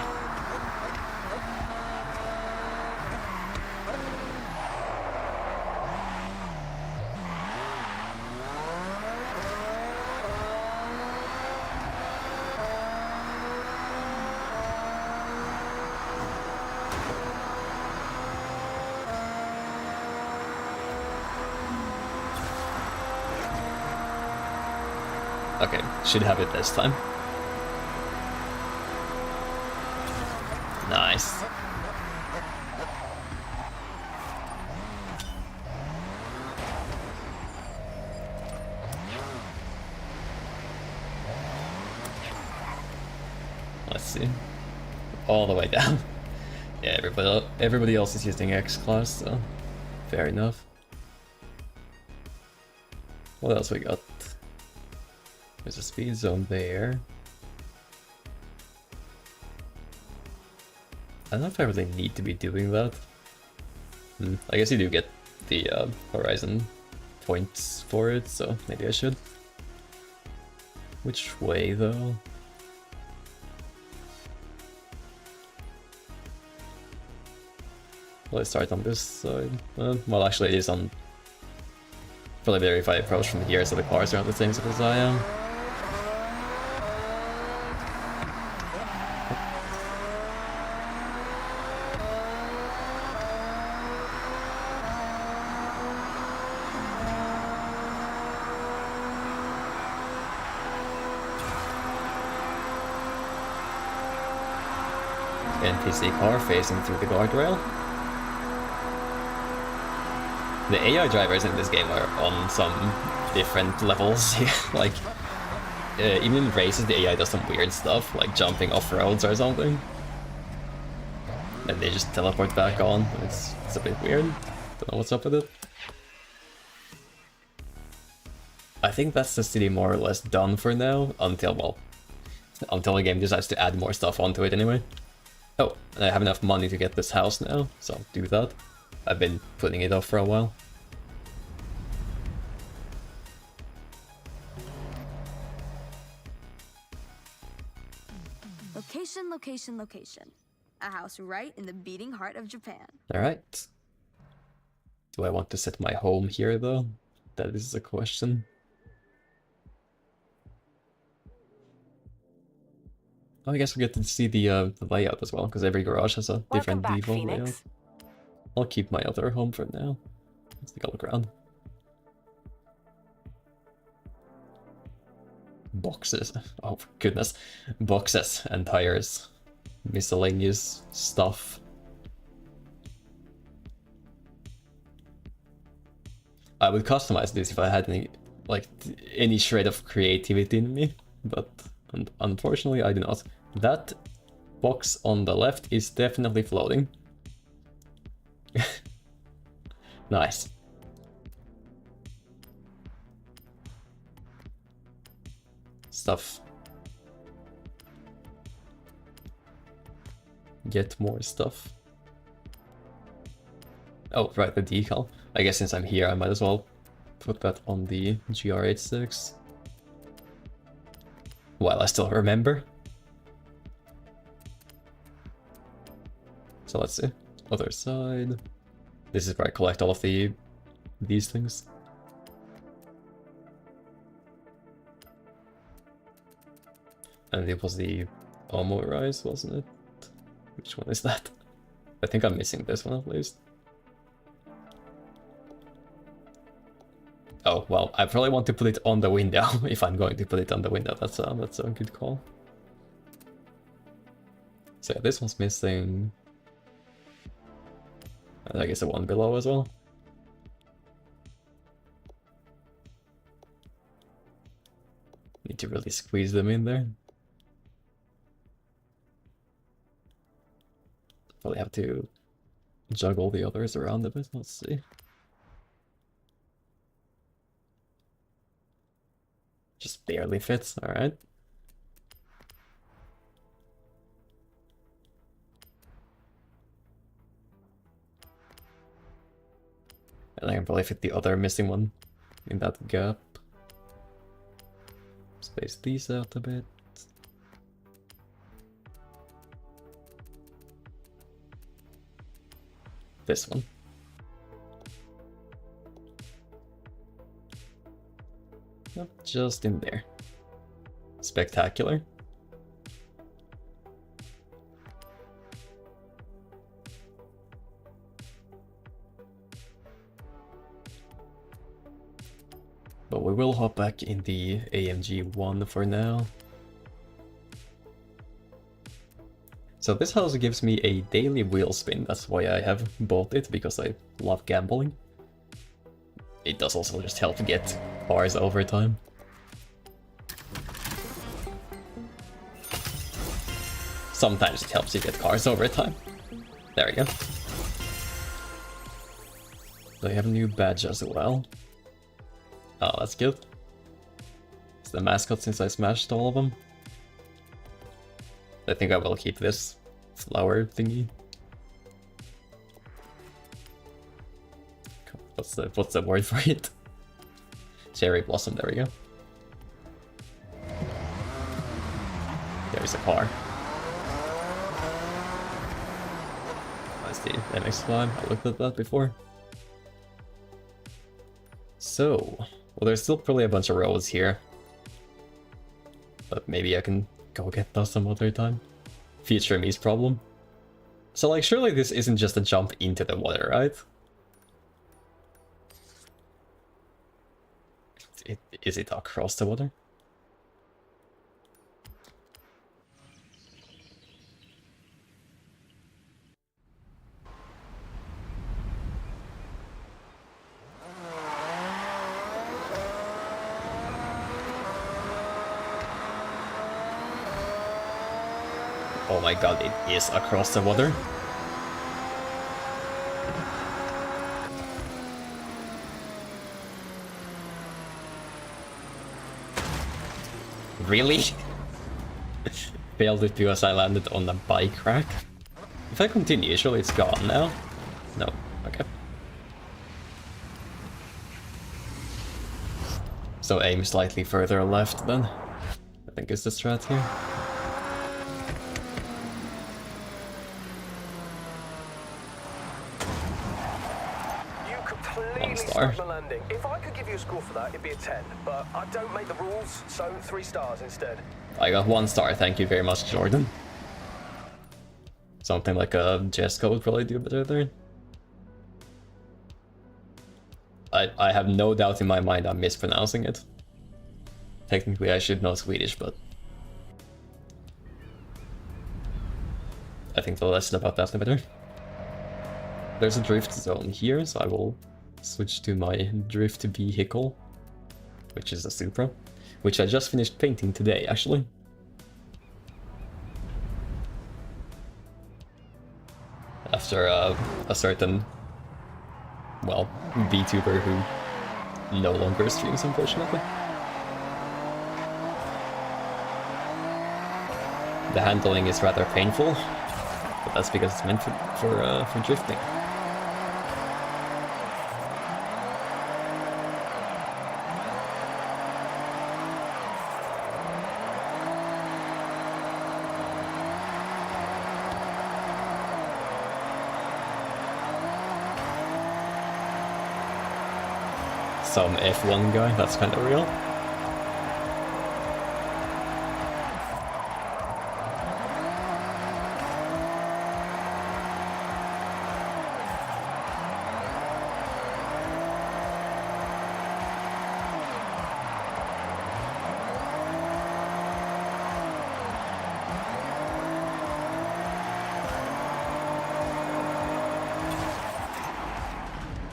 Okay, should have it this time. Nice. Let's see. All the way down. Yeah, everybody else is using X-Class, so fair enough. What else we got? There's a speed zone there. I don't know if I really need to be doing that. I guess you do get the Horizon points for it, so maybe I should. Which way though? Will I start on this side? Well, actually it is on... Probably better if I approach from here so the cars are on the same side as I am. NPC car facing through the guardrail. The AI drivers in this game are on some different levels. Like, even in races, the AI does some weird stuff, like jumping off roads or something. And they just teleport back on. It's a bit weird. Don't know what's up with it. I think that's the city more or less done for now, until the game decides to add more stuff onto it anyway. Oh, and I have enough money to get this house now, so I'll do that. I've been putting it off for a while. Location, location, location. A house right in the beating heart of Japan. Alright. Do I want to set my home here though? That is a question. Oh, I guess we get to see the layout as well, because every garage has a different default layout. I'll keep my other home for now. Let's take a look around. Boxes. Oh, goodness. Boxes and tires. Miscellaneous stuff. I would customize this if I had any shred of creativity in me, but unfortunately I do not. That box on the left is definitely floating. Nice. Stuff. Get more stuff. Oh, right, the decal. I guess since I'm here, I might as well put that on the GR86. while I still remember. So let's see. Other side. This is where I collect all of these things. And it was the Omo rice, wasn't it? Which one is that? I think I'm missing this one at least. Oh, well, I probably want to put it on the window if I'm going to put it on the window. That's a good call. So yeah, this one's missing. And I guess the one below as well. Need to really squeeze them in there. Probably have to juggle the others around a bit. Let's see. Just barely fits, alright. And I can probably fit the other missing one in that gap. Space these out a bit. This one. Yep, just in there. Spectacular. But we will hop back in the AMG 1 for now. So this house gives me a daily wheel spin, that's why I have bought it, because I love gambling. It does also just help to get cars over time. Sometimes it helps you get cars over time. There we go. They have a new badge as well. Oh, that's good. It's the mascot since I smashed all of them. I think I will keep this flower thingy. What's the word for it? Cherry blossom, there we go. There's a car. That's the MX-5, I looked at that before. So, well, there's still probably a bunch of roads here. But maybe I can go get those some other time. Future me's problem. So like, surely this isn't just a jump into the water, right? Is it across the water? Oh my god, it is across the water. Really? Failed it because I landed on a bike rack? If I continue, surely it's gone now? No, okay. So aim slightly further left then. I think is the strat here. The landing. If I could give you a score for that, it'd be a 10, but I don't make the rules, so 3 stars instead. I got 1 star, thank you very much, Jordan. Something like a Jessica would probably do better there. I have no doubt in my mind I'm mispronouncing it. Technically I should know Swedish, but I think the lesson about that better. There's a drift zone here, so I will switch to my drift vehicle, which is a Supra, which I just finished painting today, actually. After a certain, well, VTuber who no longer streams, unfortunately. The handling is rather painful, but that's because it's meant for drifting. some F1 guy, that's kind of real.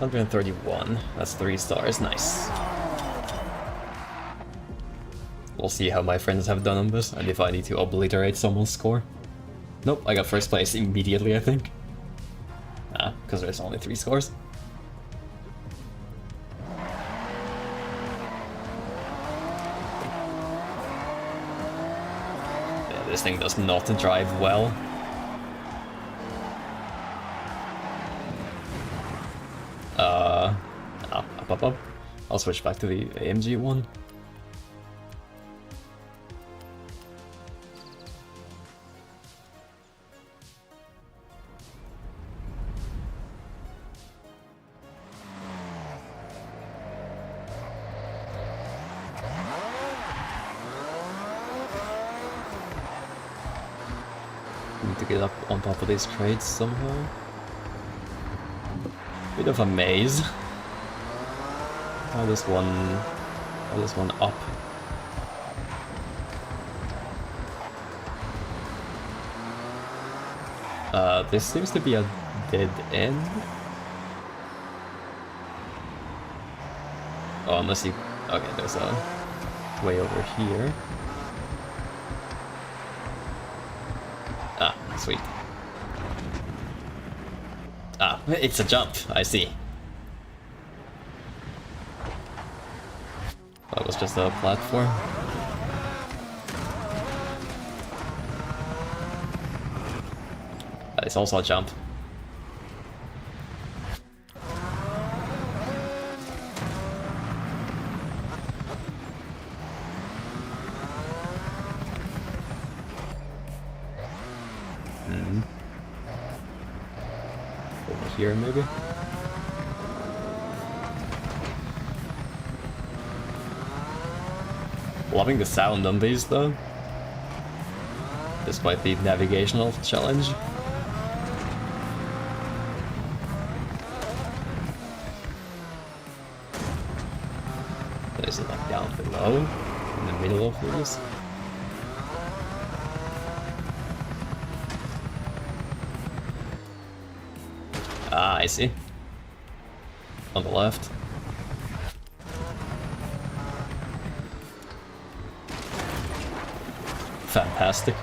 $131, that's 3 stars, nice. We'll see how my friends have done on this, and if I need to obliterate someone's score. Nope, I got first place immediately, I think. Ah, because there's only 3 scores. Yeah, this thing does not drive well. Up. I'll switch back to the AMG one. Need to get up on top of these crates somehow. Bit of a maze. How this one up? This seems to be a dead end. Oh, unless you... Okay, there's a way over here. Ah, sweet. Ah, it's a jump, I see. That was just a platform. It's also a jump. Over here, maybe? Loving the sound on these though, despite the navigational challenge. Is it like down below, in the middle of these? Ah, I see. On the left. Fantastic.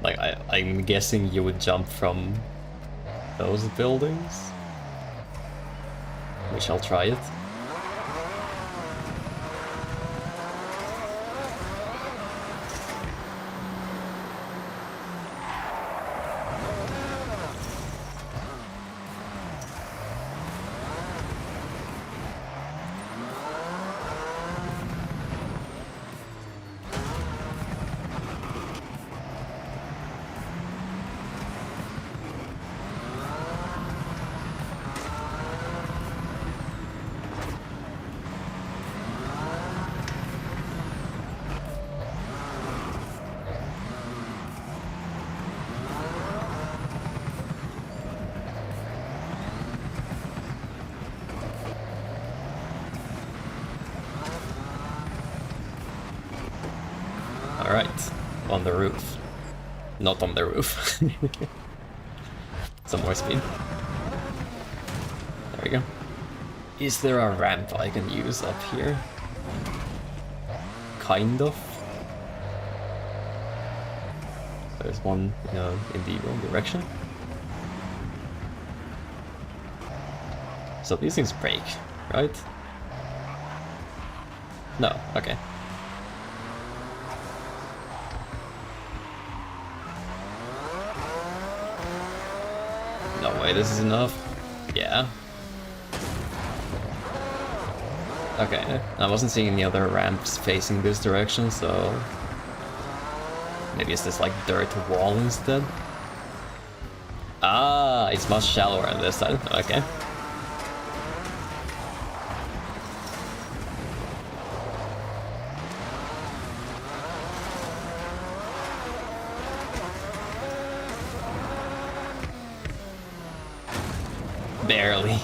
Like, I'm guessing you would jump from those buildings. We shall try it. Alright, on the roof. Not on the roof. Some more speed. There we go. Is there a ramp I can use up here? Kind of. There's one in the wrong direction. So these things break, right? No, okay. No way, this is enough. Yeah. Okay, I wasn't seeing any other ramps facing this direction, so... Maybe it's this like dirt wall instead? Ah, it's much shallower on this side, okay. Barely.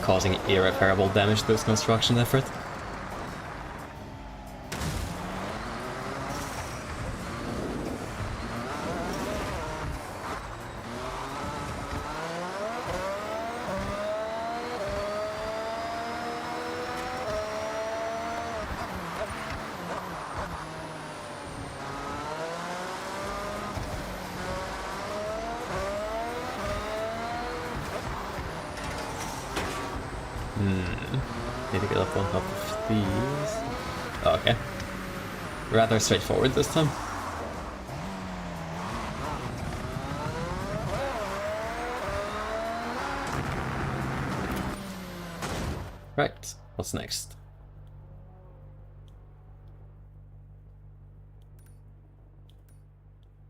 Causing irreparable damage to this construction effort. Need to get up on top of these. Oh, okay. Rather straightforward this time. Right, what's next?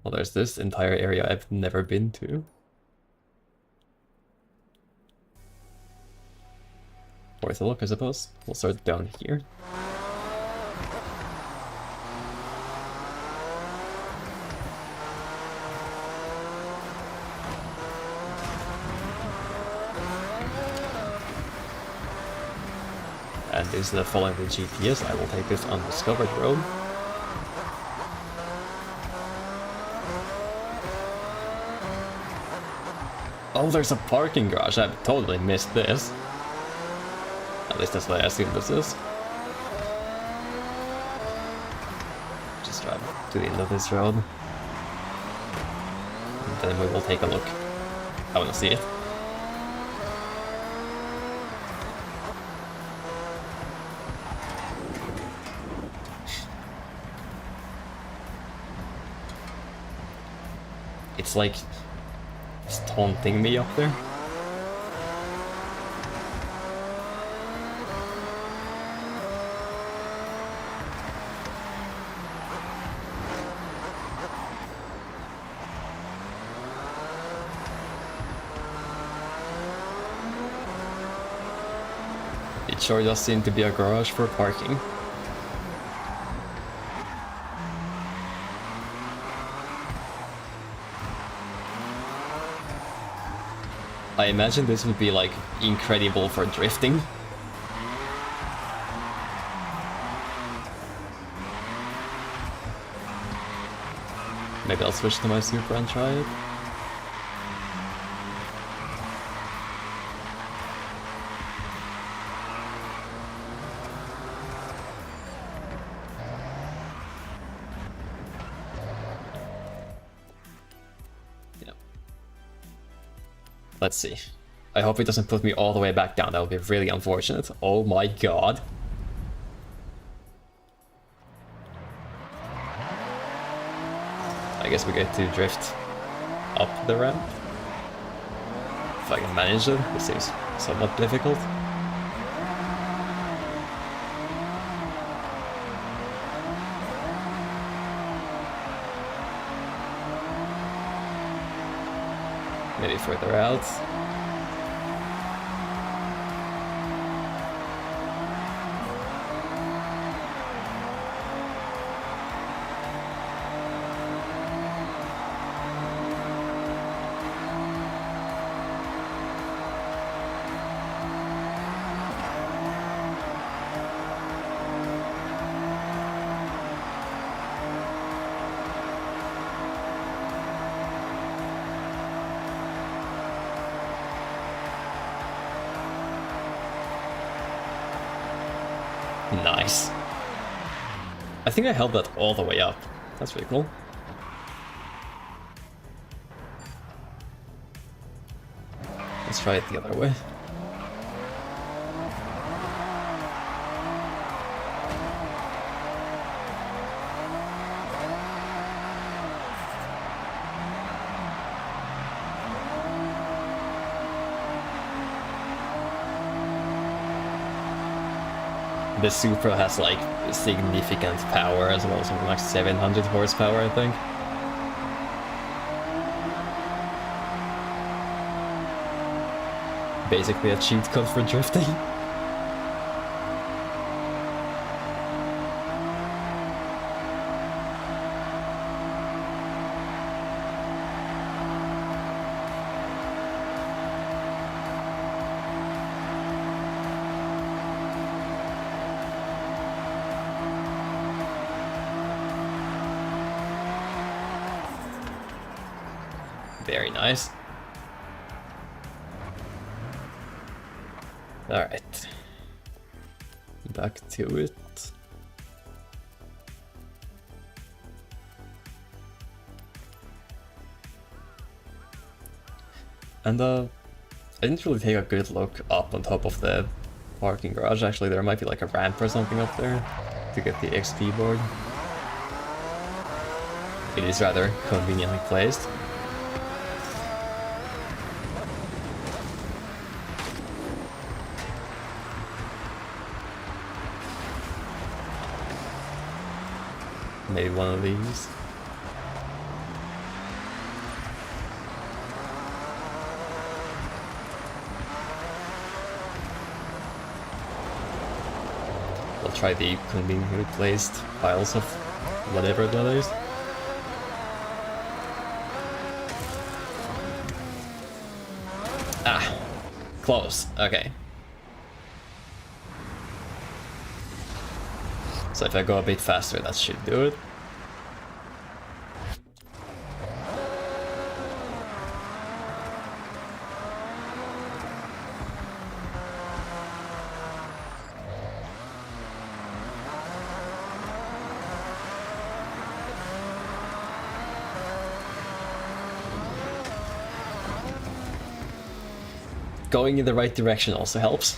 Well, there's this entire area I've never been to. Worth a look, I suppose. We'll start down here. And instead of following the GPS, I will take this undiscovered road. Oh, there's a parking garage. I've totally missed this. At least that's what I assume this is. Just drive to the end of this road. And then we will take a look. I want to see it. It's like it's taunting me up there. It sure does seem to be a garage for parking. I imagine this would be like incredible for drifting. Maybe I'll switch to my Super and try it. Let's see. I hope it doesn't put me all the way back down. That would be really unfortunate. Oh my god. I guess we get to drift up the ramp. If I can manage it. This seems somewhat difficult. Maybe further out. Nice. I think I held that all the way up. That's really cool. Let's try it the other way. The Supra has like significant power as well, something like 700 horsepower, I think. Basically a cheat code for drifting. Very nice. Alright. Back to it. And I didn't really take a good look up on top of the parking garage. Actually, there might be like a ramp or something up there to get the XP board. It is rather conveniently placed. Maybe one of these. We'll try the conveniently placed piles of whatever that is. Ah, close. Okay. So if I go a bit faster, that should do it. Going in the right direction also helps.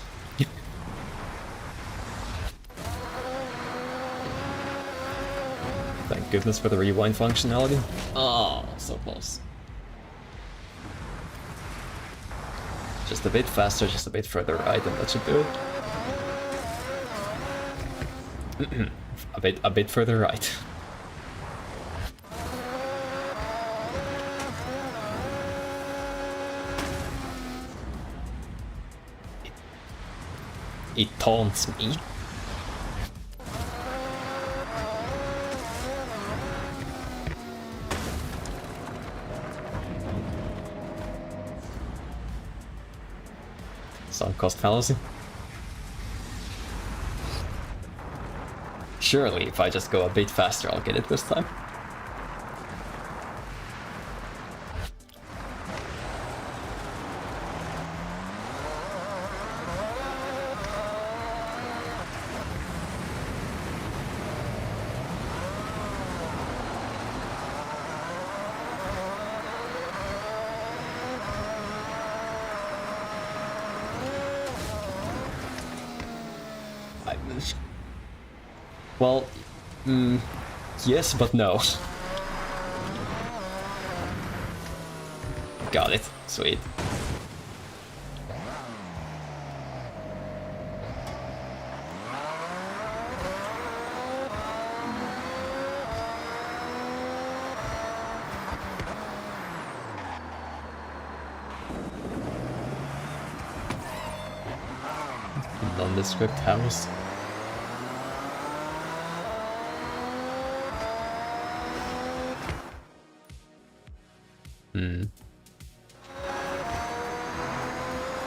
Thank goodness for the rewind functionality. Oh, so close. Just a bit faster, just a bit further right, and that should do it. a bit further right. It taunts me. Sunk cost fallacy. Surely, if I just go a bit faster, I'll get it this time. Well, yes, but no. Got it. Sweet. Nondescript house.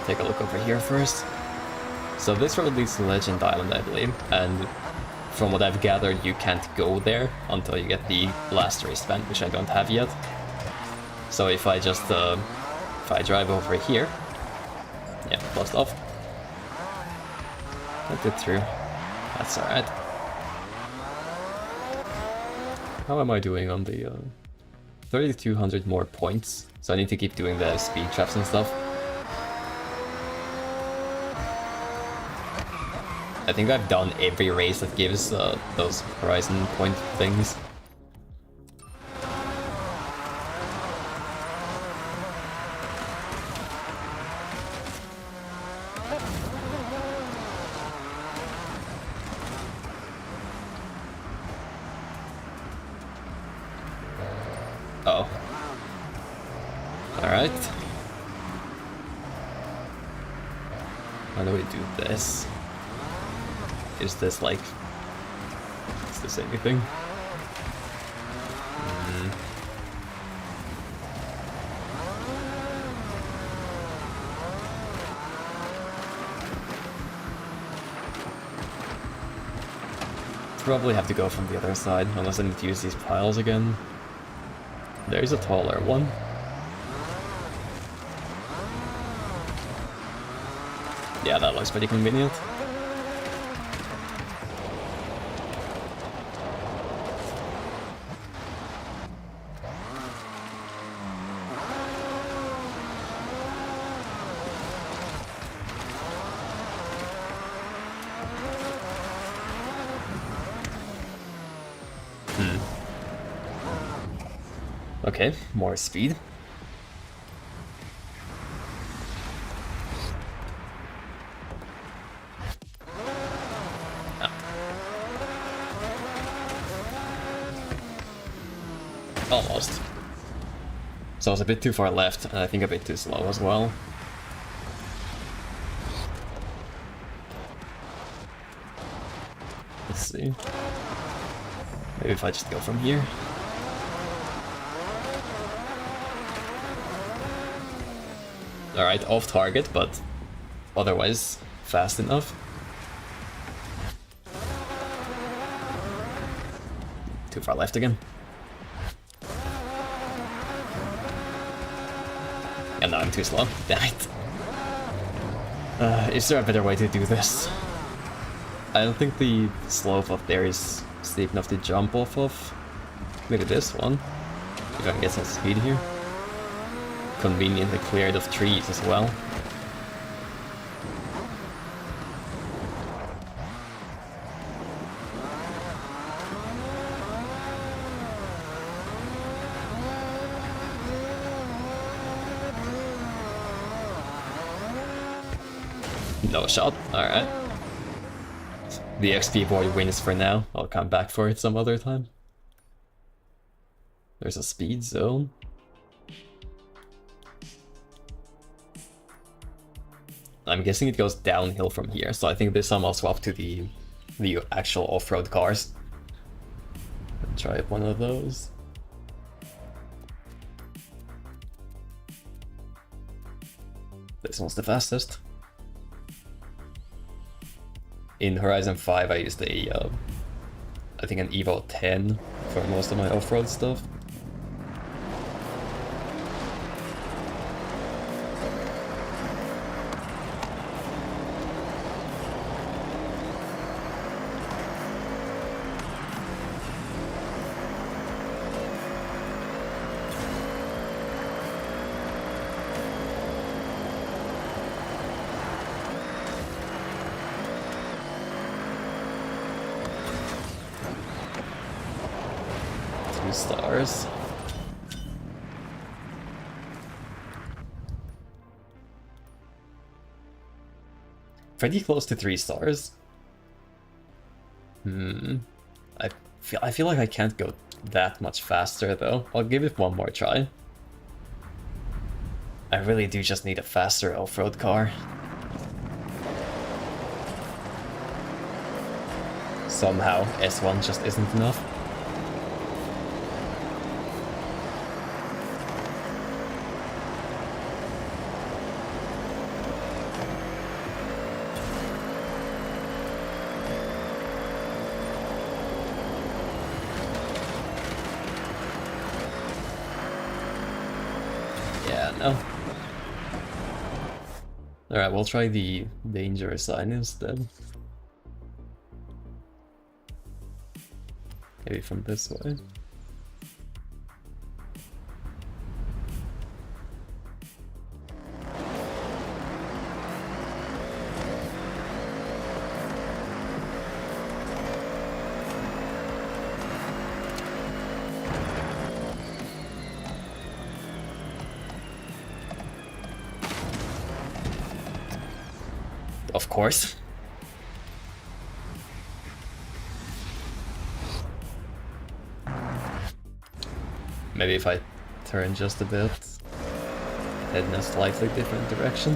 Take a look over here first. So this road leads to Legend Island, I believe, and from what I've gathered, you can't go there until you get the last wristband, which I don't have yet. So if I just, if I drive over here, yeah, closed off. Get it through. That's alright. How am I doing on the 3,200 more points? So I need to keep doing the speed traps and stuff. I think I've done every race that gives those Horizon point things. Oh. Alright. How do we do this? Is this like... is this anything? Probably have to go from the other side, unless I need to use these piles again. There's a taller one. Yeah, that looks pretty convenient. Okay, more speed. Almost. So I was a bit too far left, and I think a bit too slow as well. Let's see. Maybe if I just go from here. Alright, off target, but otherwise fast enough. Too far left again. And now I'm too slow. Damn it. Is there a better way to do this? I don't think the slope up there is steep enough to jump off of. Maybe this one. If I can get some speed here. Conveniently cleared of trees as well. No shot, alright. The XP boy wins for now. I'll come back for it some other time. There's a speed zone. I'm guessing it goes downhill from here, so I think this time I'll swap to the actual off-road cars. Try one of those. This one's the fastest. In Horizon 5 I used a, I think an Evo 10 for most of my off-road stuff. Stars. Pretty close to 3 stars. I feel like I can't go that much faster though. I'll give it one more try. I really do just need a faster off-road car. Somehow S1 just isn't enough. No. Alright, we'll try the danger sign instead. Maybe from this way. Of course. Maybe if I turn just a bit, head in a slightly different direction.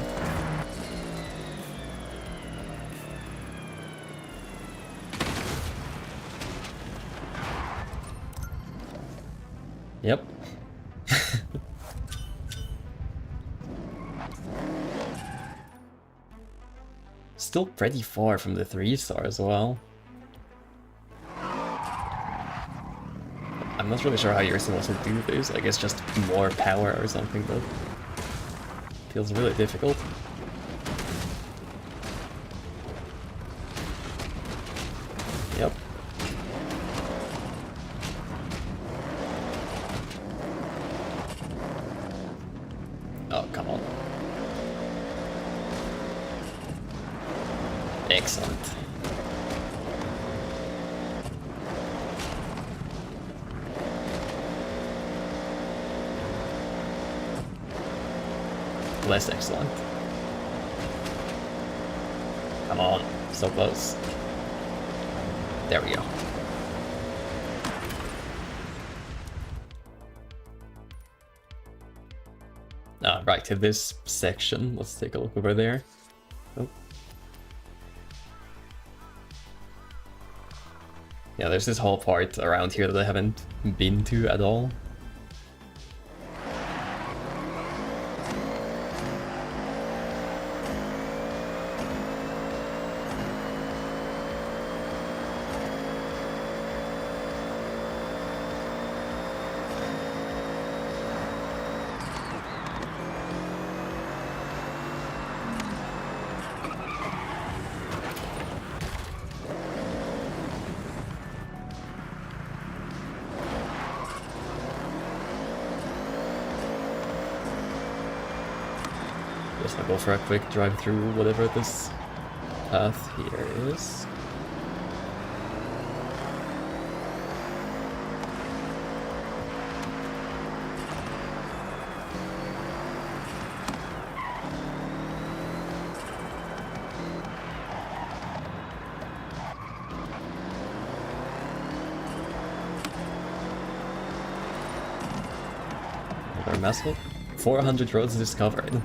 Yep. Still pretty far from the 3-star as well. I'm not really sure how you're supposed to do this. I guess just more power or something, but feels really difficult. Yep. Oh, come on. Excellent. Less excellent. Come on, so close. There we go. Right, to this section. Let's take a look over there. Oh. Yeah, there's this whole part around here that I haven't been to at all. Guess I'll go for a quick drive through whatever this path here is. Another massive 400 roads discovered.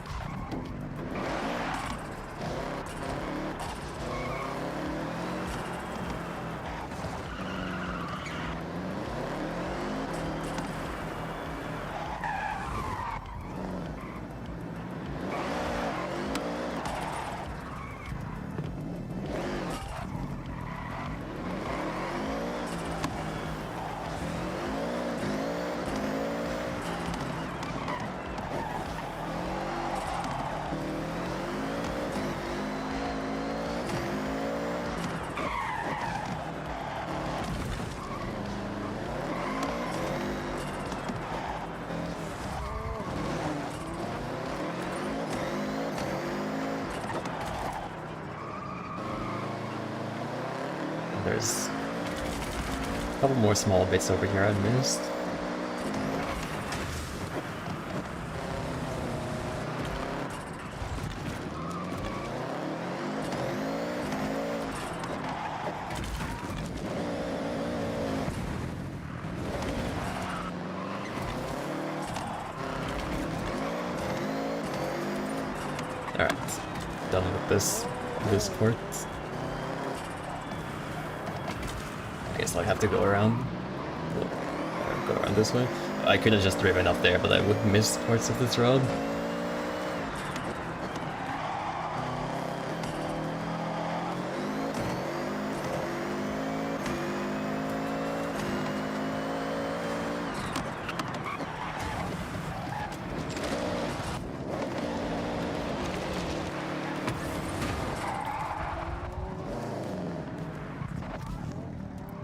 There's a couple more small bits over here I missed. Alright, done with this part. I guess I'll have to go around. Go around this way. I could have just driven up there, but I would miss parts of this road.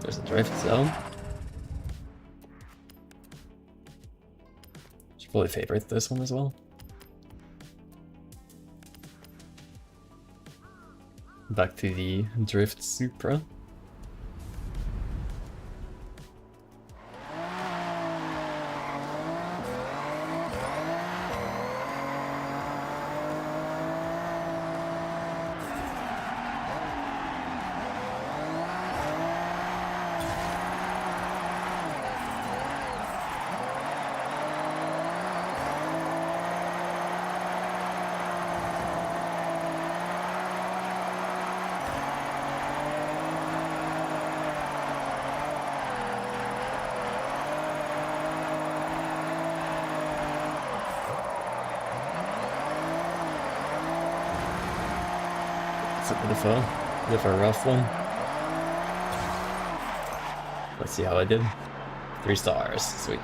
There's a drift zone. Fully favorite this one as well. Back to the Drift Supra. It's a bit of a rough one. Let's see how I did. 3 stars, sweet.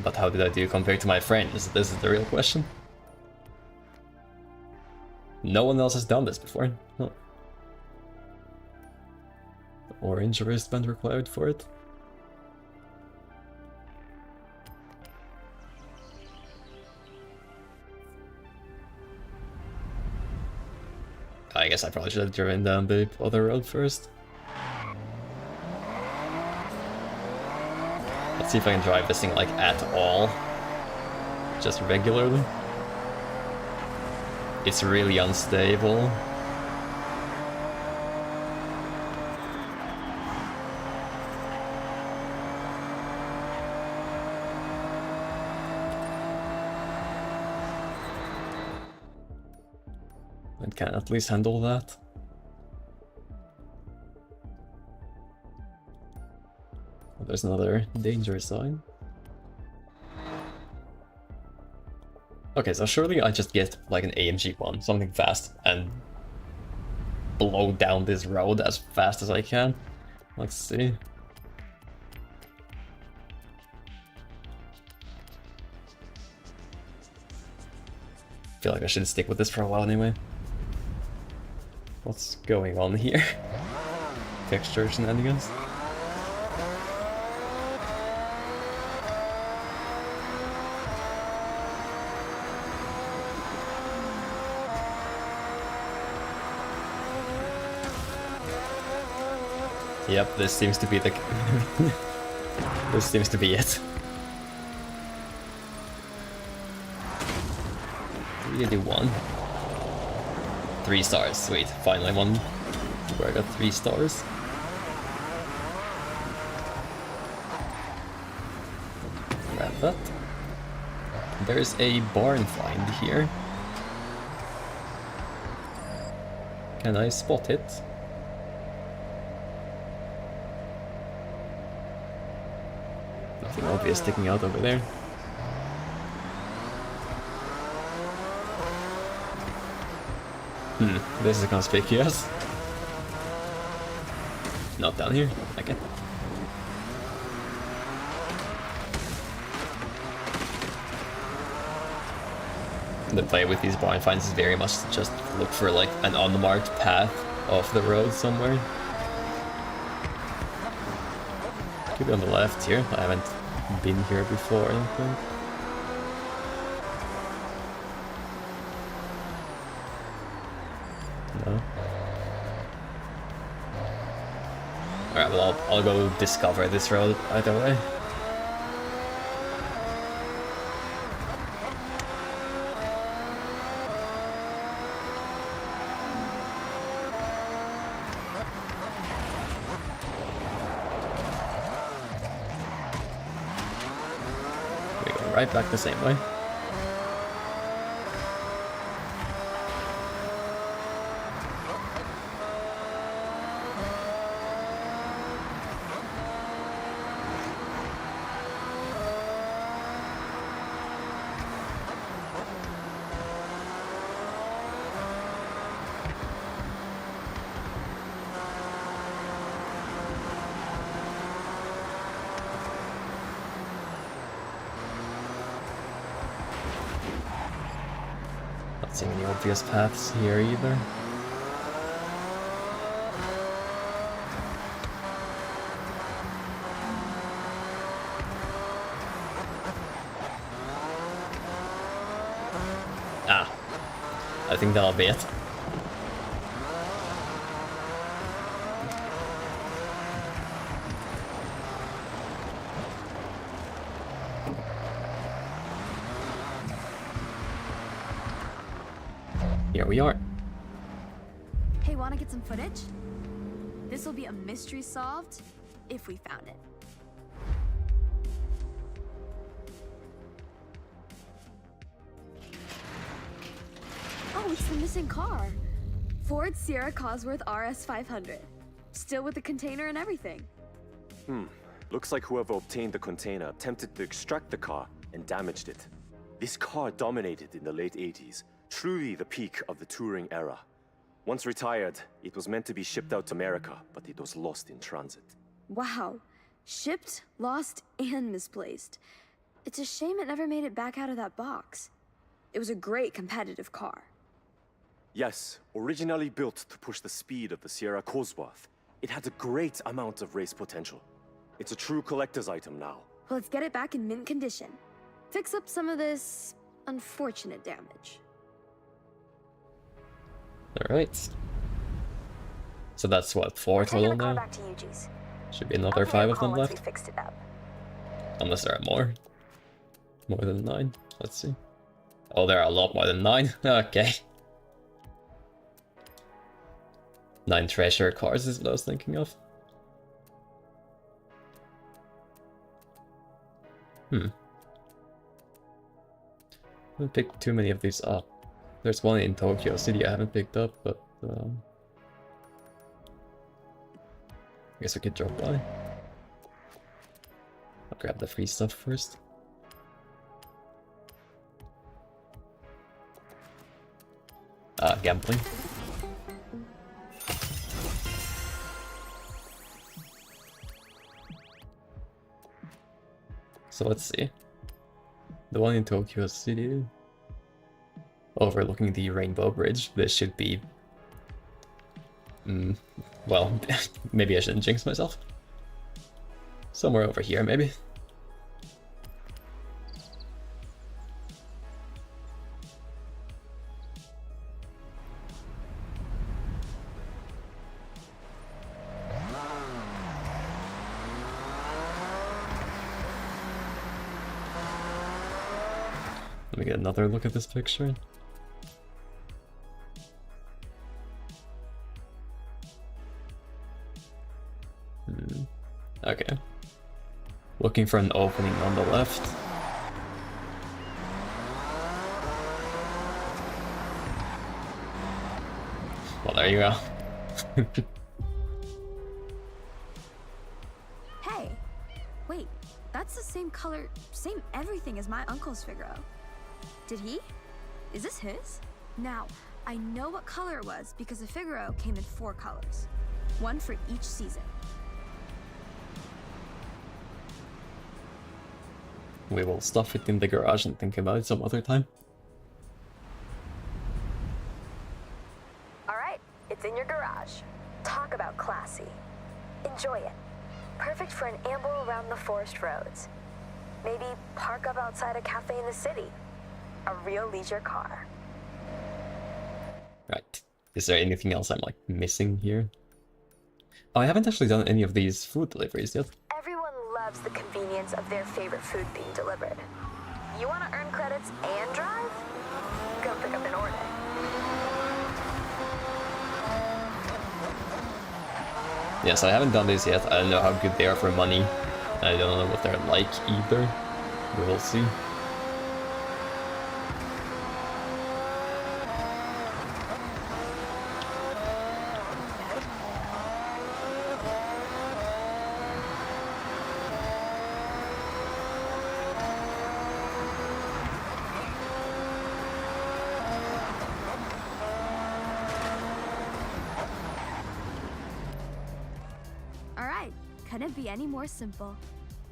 But how did I do compared to my friends? This is the real question. No one else has done this before. Huh. Orange wristband required for it. I guess I probably should have driven down the other road first. Let's see if I can drive this thing like at all. Just regularly. It's really unstable. It can at least handle that. Oh, there's another danger sign. Okay, so surely I just get like an AMG one, something fast, and blow down this road as fast as I can. Let's see. I feel like I should stick with this for a while anyway. What's going on here? Texture shenanigans. Yep, this seems to be the... this seems to be it. Really one. 3 stars, sweet. Finally one where I got 3 stars. Grab that. There's a barn find here. Can I spot it? Nothing obvious sticking out over there. This is conspicuous. Not down here. Okay. The play with these barn finds is very much to just look for like an unmarked path off the road somewhere. Could be on the left here. I haven't been here before, I don't think. No. Alright, well I'll go discover this road either way. We go right back the same way. Not seeing any obvious paths here either. I think that'll be it. Here we are. Hey, wanna get some footage? This will be a mystery solved if we found it. Oh, it's the missing car. Ford Sierra Cosworth RS 500. Still with the container and everything. Looks like whoever obtained the container attempted to extract the car and damaged it. This car dominated in the late 80s, truly the peak of the touring era. Once retired, it was meant to be shipped out to America, but it was lost in transit. Wow. Shipped, lost, and misplaced. It's a shame it never made it back out of that box. It was a great competitive car. Yes, originally built to push the speed of the Sierra Cosworth, it had a great amount of race potential. It's a true collector's item now. Well, let's get it back in mint condition. Fix up some of this unfortunate damage. Alright. So that's what, 4 total now? Back to Yuji's. Should be another 5 of them once we left. fixed it up. Unless there are more. More than 9. Let's see. Oh, there are a lot more than 9. Okay. 9 treasure cars is what I was thinking of. I haven't picked too many of these up. There's one in Tokyo City I haven't picked up, but I guess we could drop by. I'll grab the free stuff first. Gambling. So let's see. The one in Tokyo City, overlooking the Rainbow Bridge. This should be... well, maybe I shouldn't jinx myself. Somewhere over here, maybe. Let me get another look at this picture. Okay. Looking for an opening on the left. Well, there you go. Hey, wait, that's the same color, same everything as my uncle's Figaro. Did he? Is this his? Now, I know what color it was because the Figaro came in 4 colors. 1 for each season. We will stuff it in the garage and think about it some other time. Alright, it's in your garage. Talk about classy. Enjoy it. Perfect for an amble around the forest roads. Maybe park up outside a cafe in the city. A real leisure car. Right. Is there anything else I'm like missing here? Oh, I haven't actually done any of these food deliveries yet. Everyone loves the convenience of their favorite food being delivered. You want to earn credits and drive? Go pick up an order. Yes, I haven't done these yet. I don't know how good they are for money. I don't know what they're like either. We will see. Alright, couldn't be any more simple.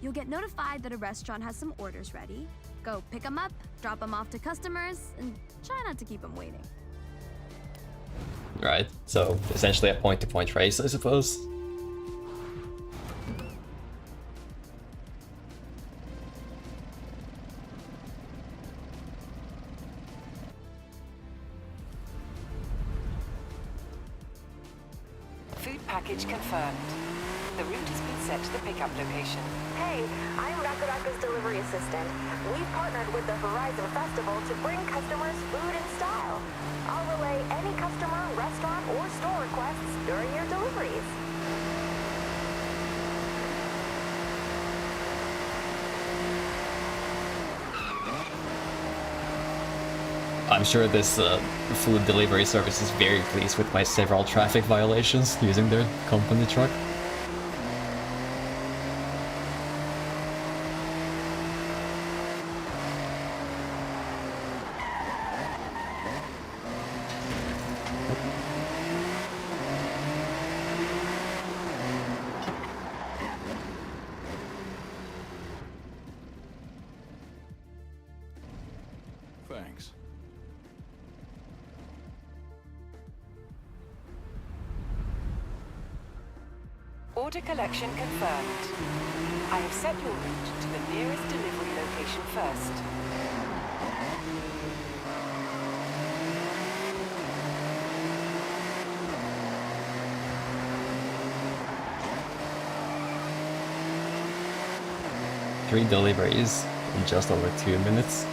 You'll get notified that a restaurant has some orders ready. Go pick them up, drop them off to customers, and try not to keep them waiting. Right, so essentially a point-to-point race, I suppose. Package confirmed. The route has been set to the pickup location. Hey, I'm Rakaraka's delivery assistant. We've partnered with the Horizon Festival to bring customers food in style. I'll relay any customer, restaurant, or store requests during your deliveries. I'm sure this food delivery service is very pleased with my several traffic violations using their company truck. Thanks. Order collection confirmed. I have set your route to the nearest delivery location first. Three deliveries in just over 2 minutes.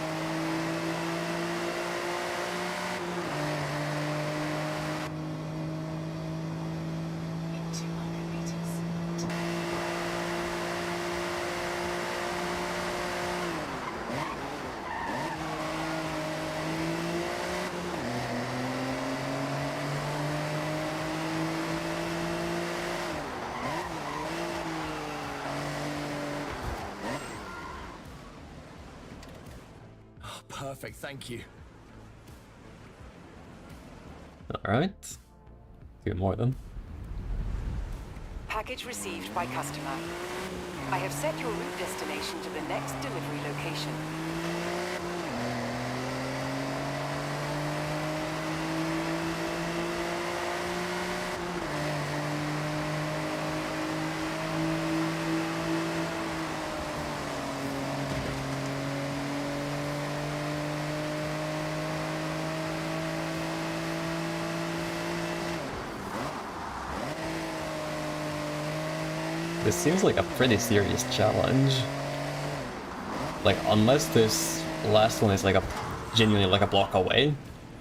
Perfect, thank you. Alright. 2 more then. Package received by customer. I have set your route destination to the next delivery location. This seems like a pretty serious challenge. Like, unless this last one is like genuinely like a block away,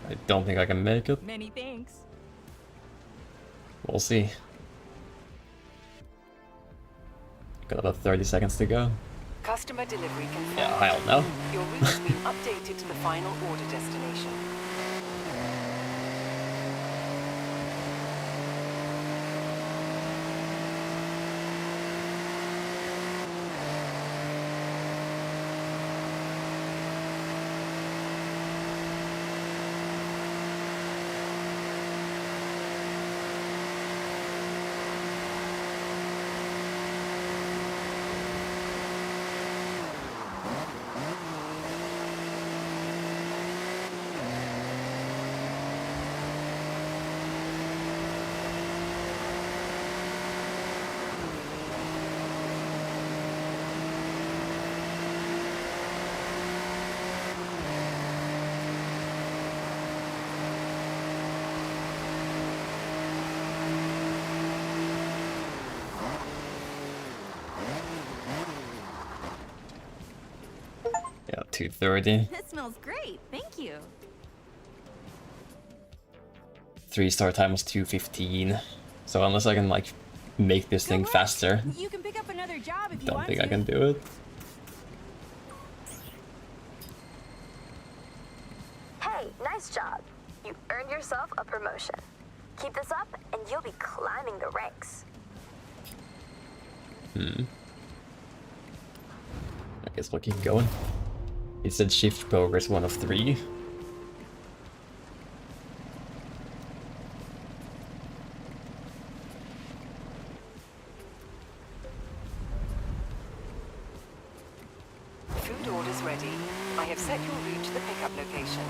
I don't think I can make it. Many thanks. We'll see. Got about 30 seconds to go. Customer delivery confirmed. Yeah, hell no. Your route has been updated to the final order destination. Yeah, 2:30. This smells great. Thank you. 3-star time was 2:15. So unless I can like make this thing faster, You can pick up another job if you don't want think to. I can do it. Hey, nice job. You earned yourself a promotion. Keep this up and you'll be climbing the ranks. I guess we'll keep going. It said shift progress 1 of 3. Food orders ready. I have set your route to the pickup location.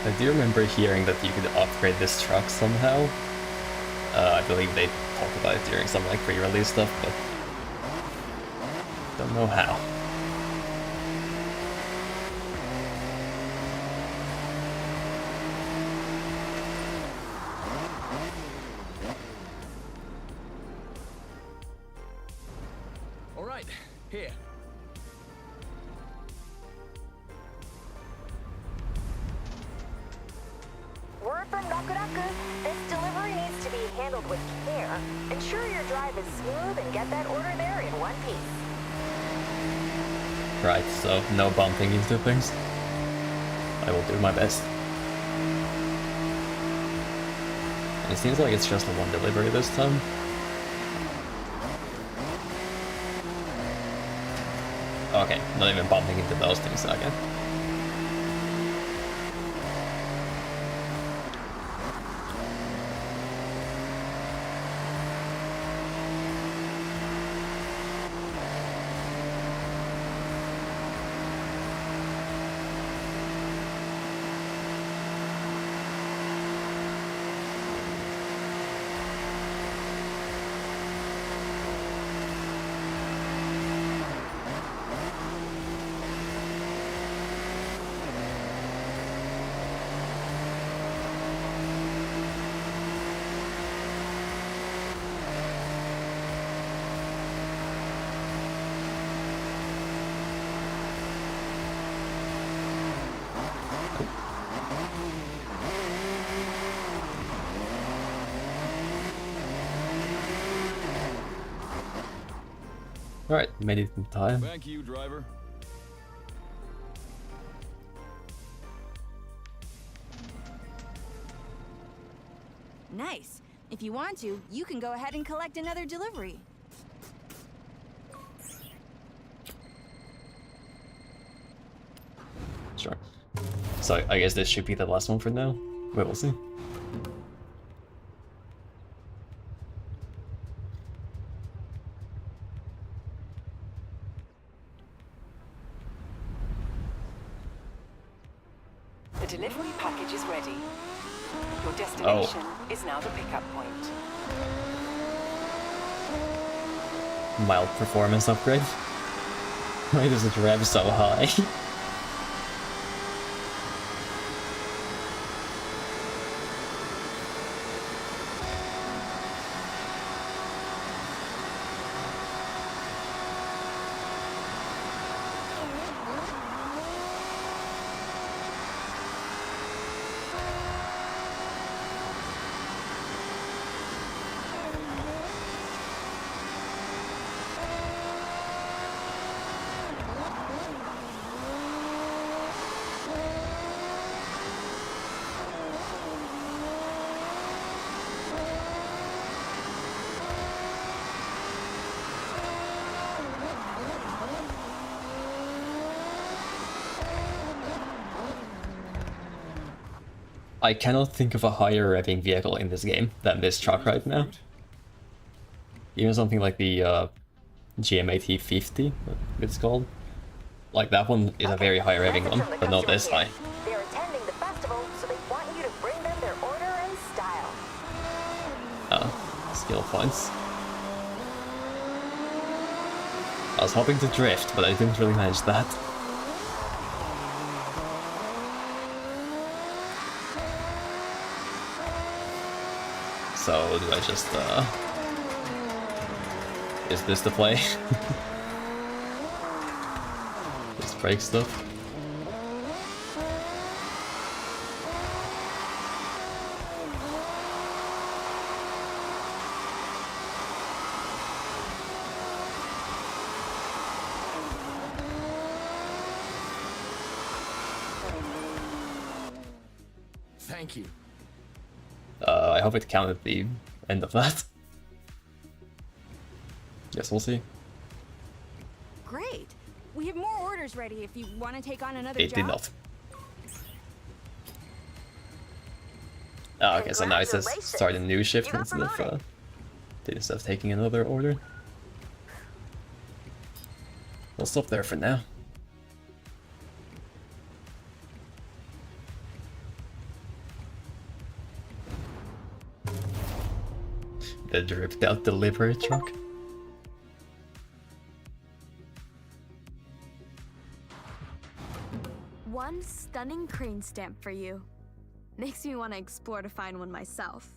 I do remember hearing that you could upgrade this truck somehow. I believe they talked about it during some like pre-release stuff, but don't know how. All right, here. Word from Nakuraku, this delivery needs to be handled with care. Ensure your drive is smooth and get that order there in one piece. Right, so no bumping into things. I will do my best. It seems like it's just one delivery this time. Okay, not even bumping into those things again. Alright, made it in time. Thank you, driver. Nice. If you want to, you can go ahead and collect another delivery. Sure. So I guess this should be the last one for now. We will see. The delivery package is ready. Your destination is now the pickup point. Mild performance upgrade. Why does it rev so high? I cannot think of a higher revving vehicle in this game than this truck right now. Even something like the GMAT 50, it's called. Like that one is a very high revving one, but not this high. They're attending the festival, so they want you to bring them their order in style. Skill points. I was hoping to drift, but I didn't really manage that. So do I just is this the play? Just break stuff. Thank you. I hope it counted the end of that. Guess we'll see. Great. We have more orders ready if you want to take on another It job. did not. Oh, okay, so now it says start a new shift instead of taking another order. We'll stop there for now. the dripped out delivery truck. One stunning crane stamp for you. Makes me want to explore to find one myself.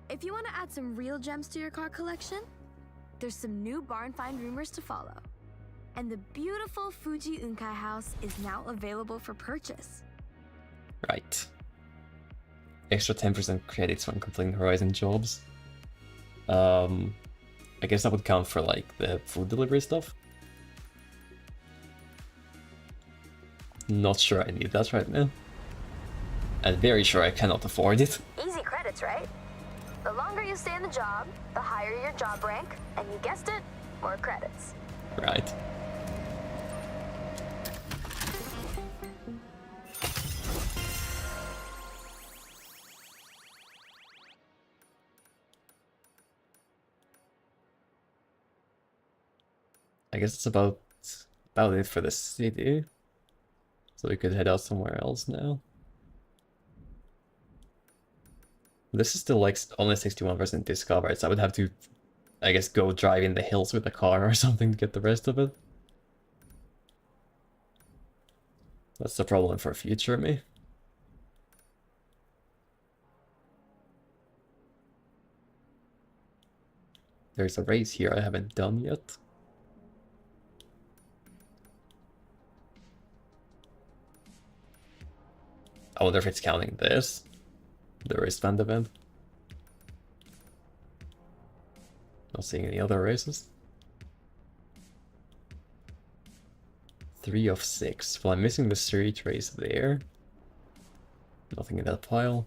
If you want to add some real gems to your car collection, there's some new barn find rumors to follow. And the beautiful Fuji Unkai house is now available for purchase. Right. Extra 10% credits when completing Horizon jobs. I guess that would count for like the food delivery stuff. Not sure I need that right now. And very sure I cannot afford it. Easy credits, right? The longer you stay in the job, the higher your job rank, and you guessed it, more credits. Right. I guess it's about it for the city. So we could head out somewhere else now. This is still like only 61% discovered, so I would have to, I guess, go drive in the hills with a car or something to get the rest of it. That's the problem for future me. There's a race here I haven't done yet. I wonder if it's counting this, the wristband event. Not seeing any other races. 3 of 6. Well, I'm missing the street race there. Nothing in that pile.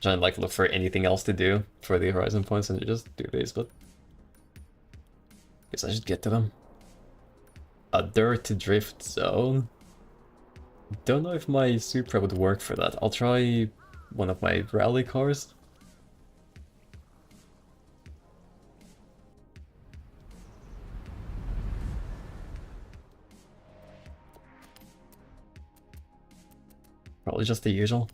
Trying to like look for anything else to do for the Horizon points and just do these, but guess I should get to them. A dirt drift zone. Don't know if my Supra would work for that. I'll try one of my rally cars. Probably just the usual.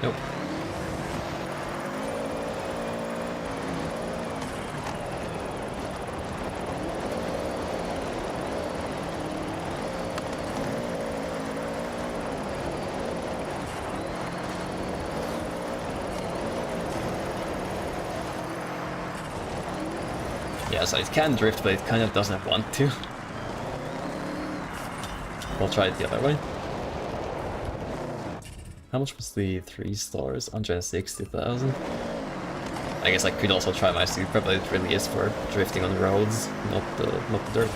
Nope. Yeah, so it can drift, but it kind of doesn't want to. We'll try it the other way. How much was the 3 stars? 160,000. I guess I could also try my Supra, but it really is for drifting on roads, not the dirt.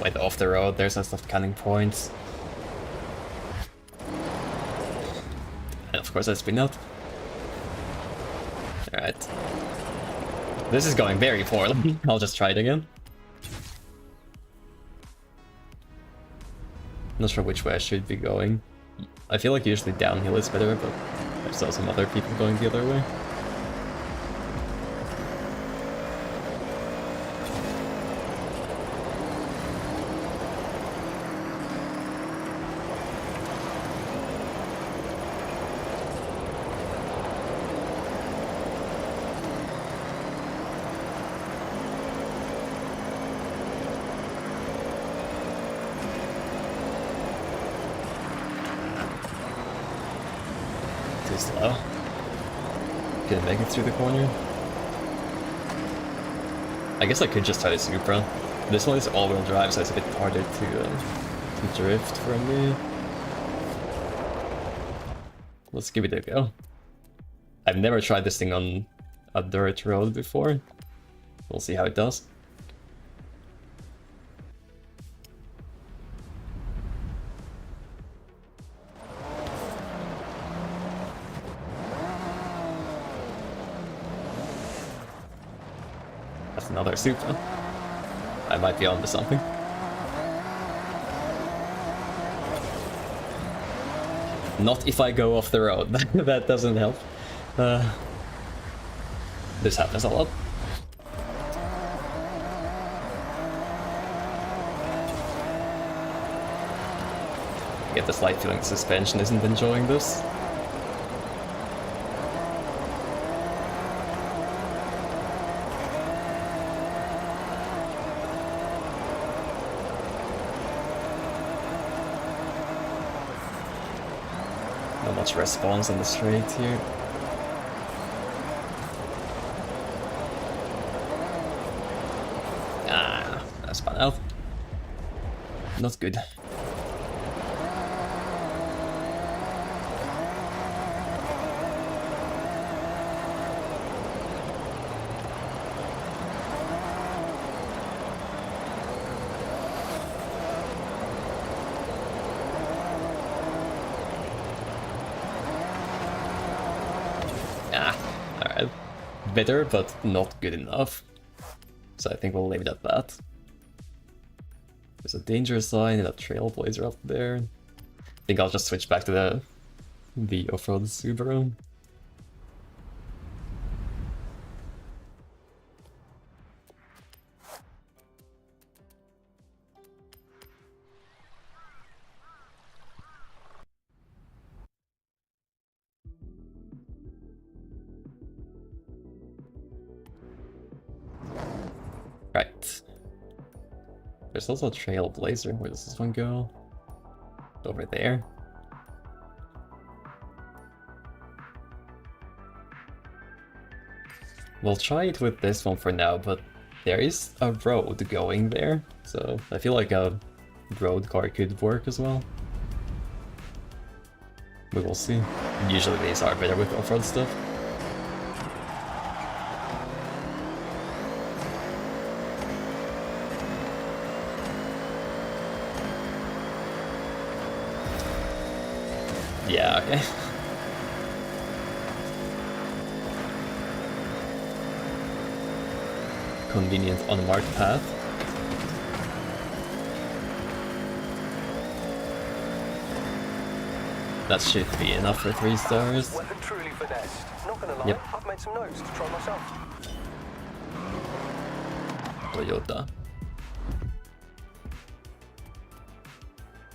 Went off the road, there's no stuff counting points. And of course I spin out. Alright. This is going very poorly. I'll just try it again. Not sure which way I should be going. I feel like usually downhill is better, but I saw some other people going the other way. slow. Couldn't make it through the corner. I guess I could just try the Supra. This one is all-wheel drive, so it's a bit harder to drift for me. Let's give it a go. I've never tried this thing on a dirt road before. We'll see how it does. That's another Supra. I might be onto something. Not if I go off the road. That doesn't help. This happens a lot. I get the slight feeling the suspension isn't enjoying this. Not much response on the straight here. Ah, I spun out. Not good. Better, but not good enough. So I think we'll leave it at that. There's a danger sign and a trailblazer up there. I think I'll just switch back to the off-road Subaru. Right. There's also a trailblazer. Where does this one go? Over there. We'll try it with this one for now, but there is a road going there, so I feel like a road car could work as well. We will see. Usually these are better with off-road stuff. Yeah, okay. Convenient unmarked path. That should be enough for 3 stars. Weapon truly finessed. Not gonna lie, Yep. I've made some notes to try myself. Toyota.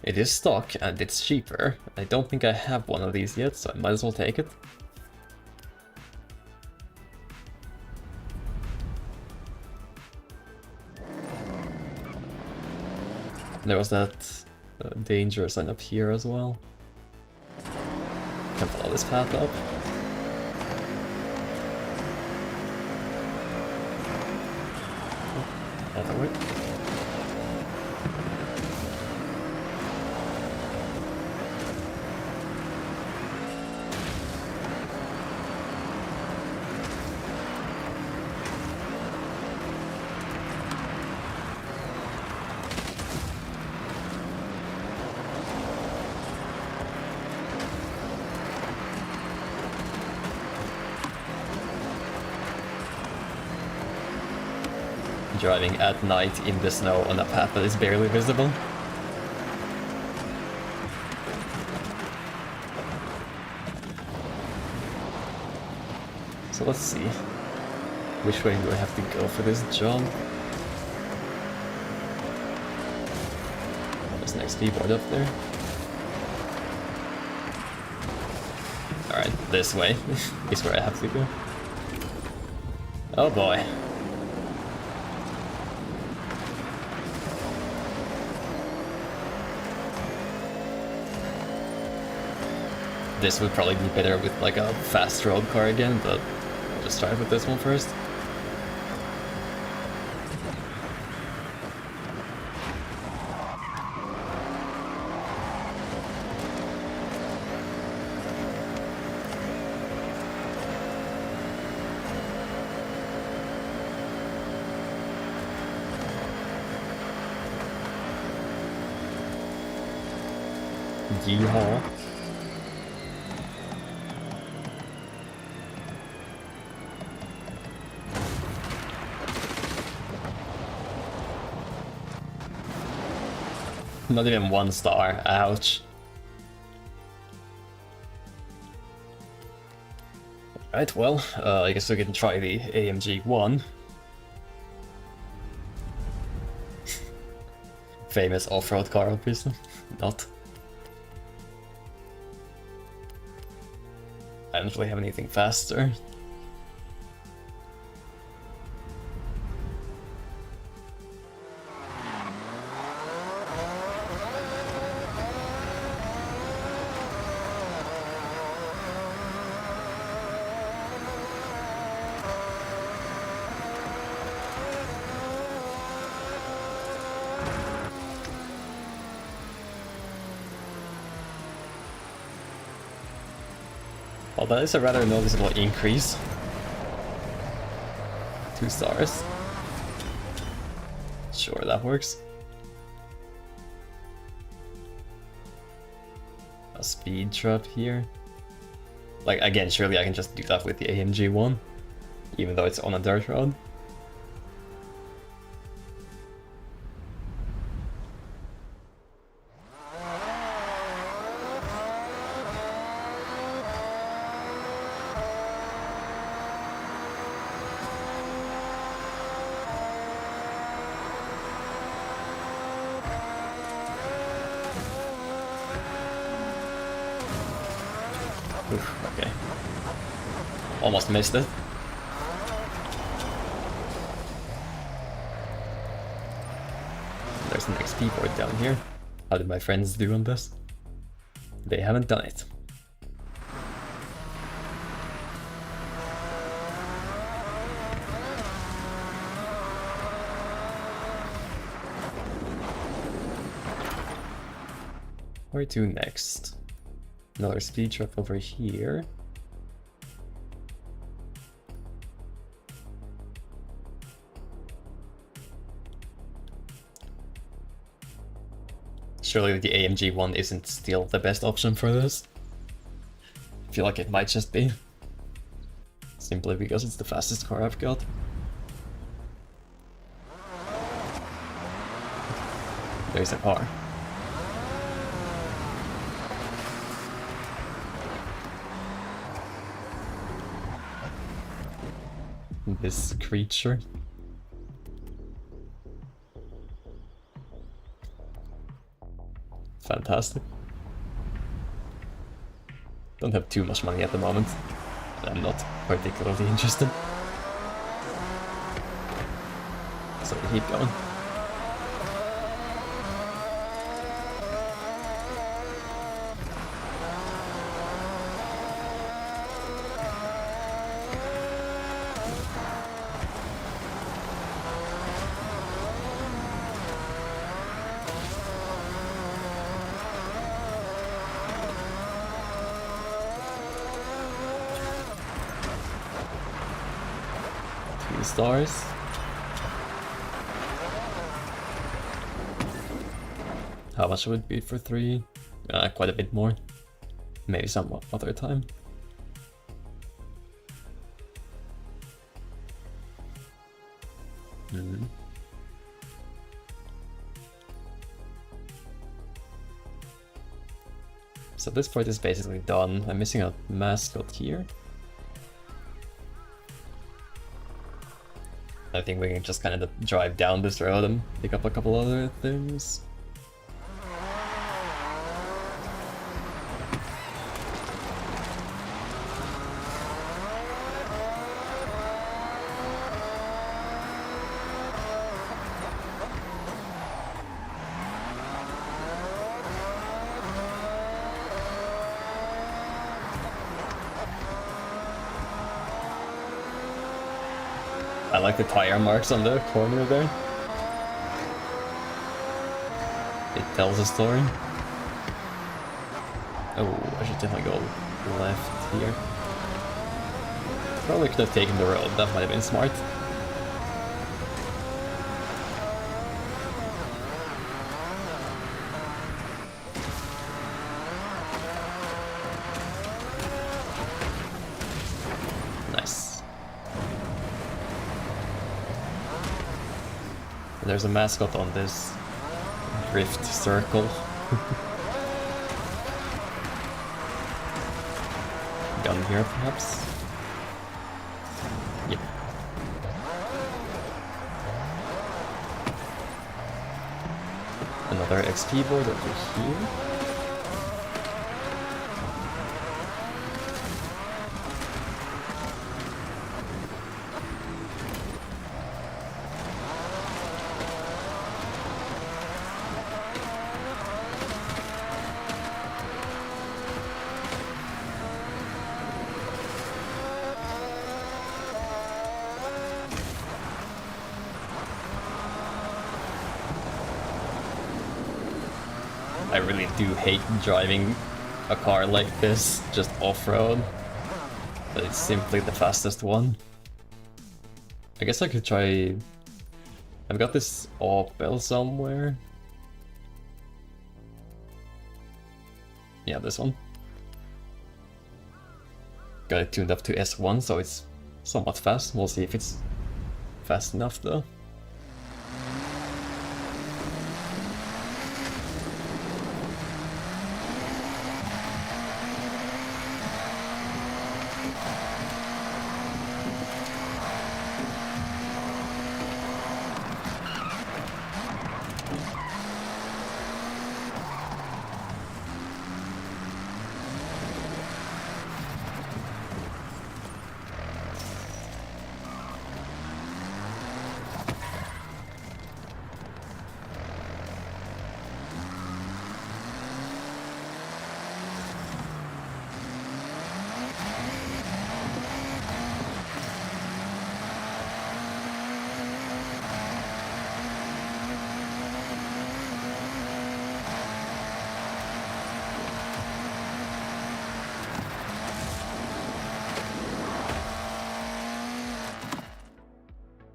It is stock and it's cheaper. I don't think I have one of these yet, so I might as well take it. There was that danger sign up here as well. Can follow this path up. That'll work. Driving at night in the snow on a path that is barely visible. So let's see. Which way do I have to go for this jump? There's an XP board up there. Alright, this way is where I have to go. Oh boy. this would probably be better with like a fast road car again, but I'll just try it with this one first. Yeehaw. Not even 1 star, ouch. Right, well, I guess we can try the AMG 1. Famous off-road car, obviously. Not. I don't really have anything faster. Well, that is a rather noticeable increase. 2 stars. Sure, that works. A speed trap here. Like, again, surely I can just do that with the AMG 1, even though it's on a dirt road. Oof, okay. Almost missed it. There's an XP board down here. How did my friends do on this? They haven't done it. Where to next? Another speed trap over here. Surely the AMG 1 isn't still the best option for this. I feel like it might just be. Simply because it's the fastest car I've got. There's a car. This creature. Fantastic. Don't have too much money at the moment. I'm not particularly interested. So we keep going. Stars. How much would it be for 3? Quite a bit more. Maybe some other time. So this part is basically done. I'm missing a mascot here. I think we can just kind of drive down this road and pick up a couple other things. I like the tire marks on the corner there. It tells a story. Oh, I should definitely go left here. Probably could have taken the road, that might have been smart. Nice. There's a mascot on this drift circle. Gun here, perhaps? Yep. Another XP board over here. I really do hate driving a car like this, just off-road, but it's simply the fastest one. I guess I could try... I've got this Opel somewhere. Yeah, this one. Got it tuned up to S1, so it's somewhat fast. We'll see if it's fast enough though.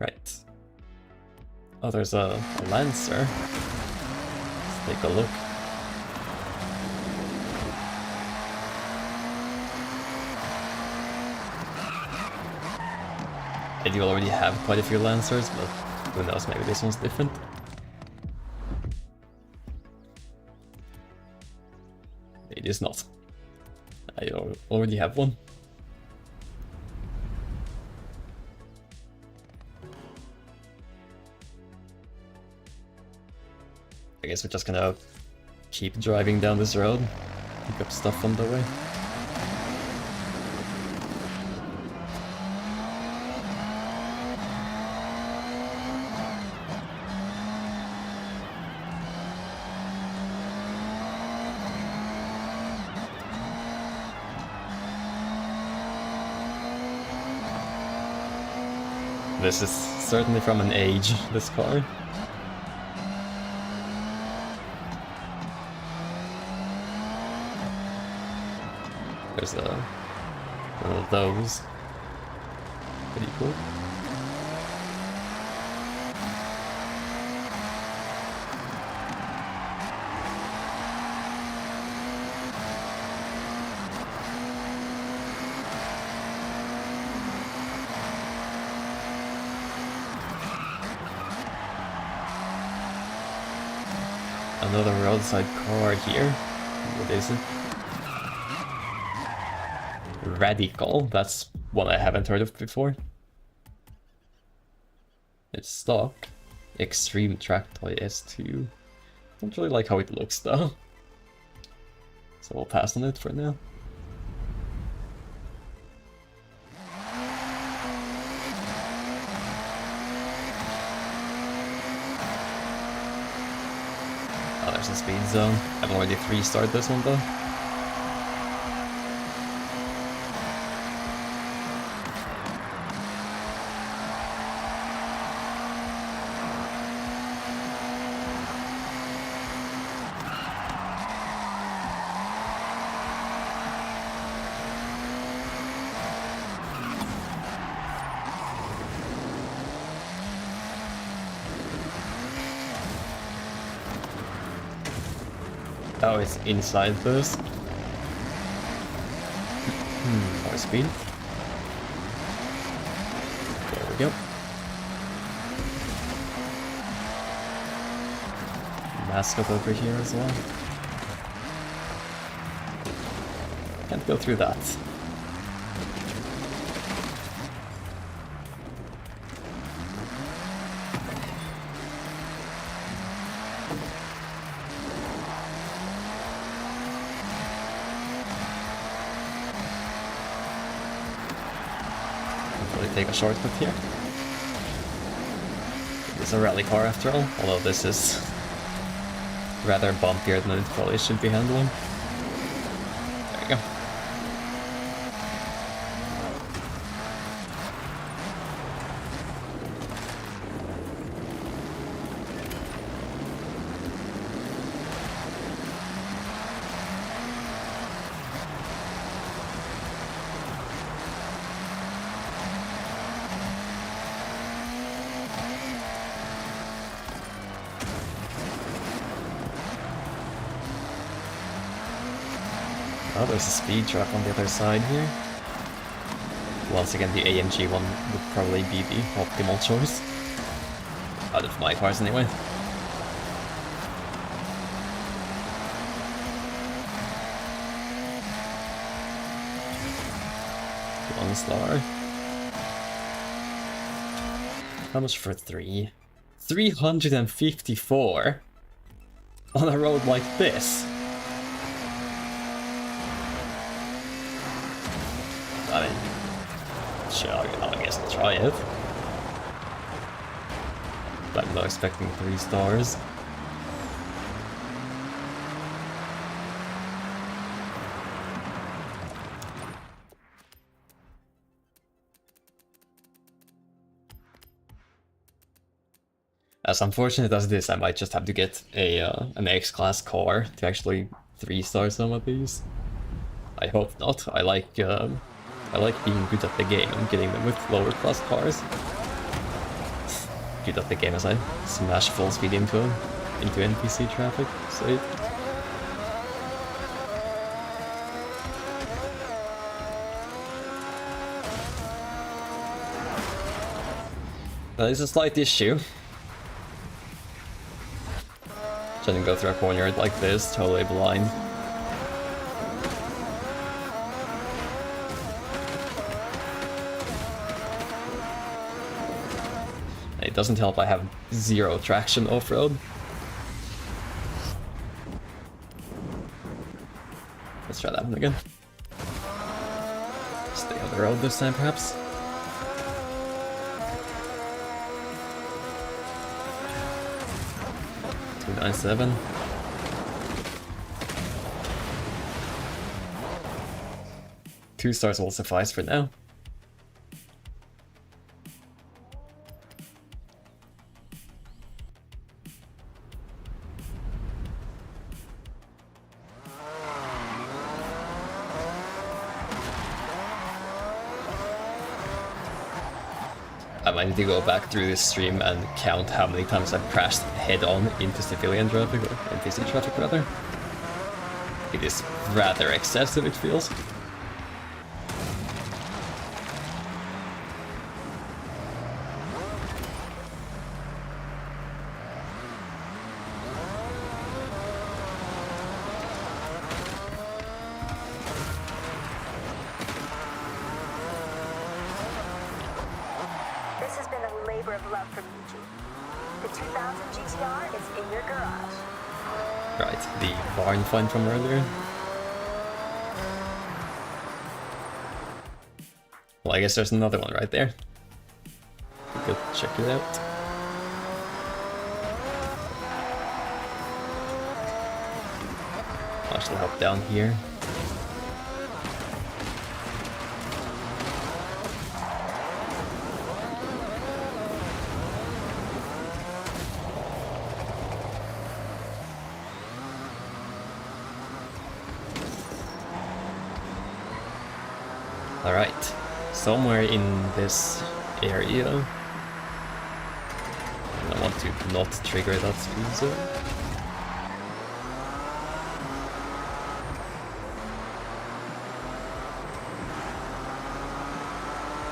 Right. Oh, there's a Lancer. Let's take a look. I do already have quite a few Lancers, but who knows, maybe this one's different. It is not. I already have one. I guess we're just gonna keep driving down this road, pick up stuff on the way. This is certainly from an age, this car. There's one of those. Pretty cool. Another roadside car here. What is it? Radical, that's one I haven't heard of before. It's stock. Extreme Track Toy S2. Don't really like how it looks though. So we'll pass on it for now. Oh, there's a speed zone. I've already 3-starred this one though. Oh, it's inside this. More speed. There we go. Mascot over here as well. Can't go through that. Take a shortcut here. It's a rally car after all, although this is rather bumpier than it probably should be handling. There we go. Oh, there's a speed trap on the other side here. Once again, the AMG one would probably be the optimal choice. Out of my cars, anyway. One star. How much for 3? 354? On a road like this? I mean, sure, I guess I'll try it. But I'm not expecting 3 stars. As unfortunate as this, I might just have to get a an X-Class car to actually 3-star some of these. I hope not. I like being good at the game and getting them with lower class cars. Good at the game as I smash full speed into NPC traffic. Sweet. That is a slight issue. Trying to go through a corner like this, totally blind. It doesn't help I have 0 traction off-road. Let's try that one again. Stay on the road this time, perhaps. $297. Two stars will suffice for now. I might need to go back through this stream and count how many times I've crashed head-on into civilian traffic, or NPC traffic rather. It is rather excessive, it feels. Find from earlier. Well, I guess there's another one right there. We could check it out. I'll actually hop down here. Alright, somewhere in this area. I want to not trigger that speed zone.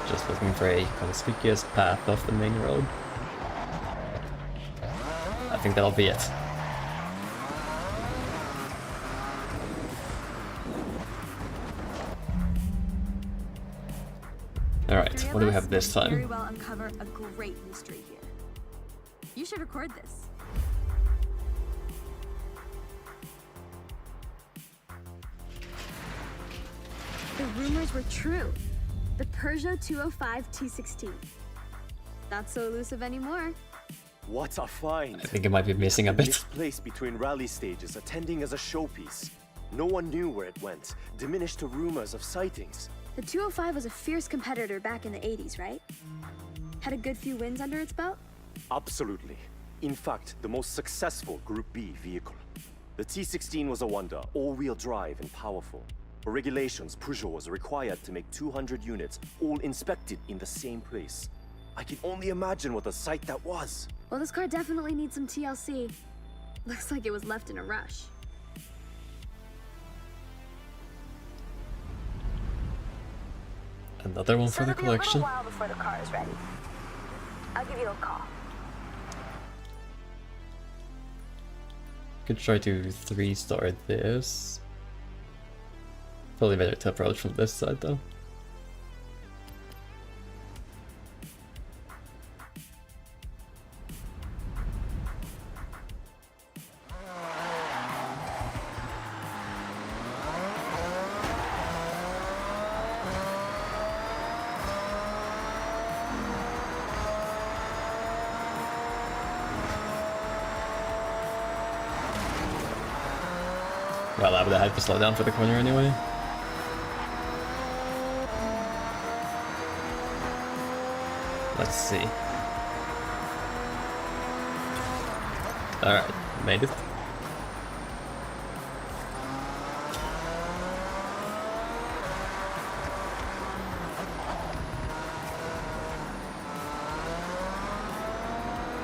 Just looking for a conspicuous path off the main road. I think that'll be it. Alright, what do we have this Very time? well uncover a great mystery here. You should record this. The rumors were true. The Peugeot 205 T16. Not so elusive anymore. What a find! I think it might be missing a bit. Misplaced between rally stages, attending as a showpiece. No one knew where it went, diminished to rumors of sightings. The 205 was a fierce competitor back in the 80s, right? Had a good few wins under its belt? Absolutely. In fact, the most successful Group B vehicle. The T16 was a wonder, all-wheel drive and powerful. For regulations, Peugeot was required to make 200 units, all inspected in the same place. I can only imagine what a sight that was. Well, this car definitely needs some TLC. Looks like it was left in a rush. Another one for the collection. It'll be a little while before the car is ready. I'll give you a call. Could try to 3-star this. Probably better to approach from this side though. Well, I would have had to slow down for the corner anyway. Let's see. Alright, made it.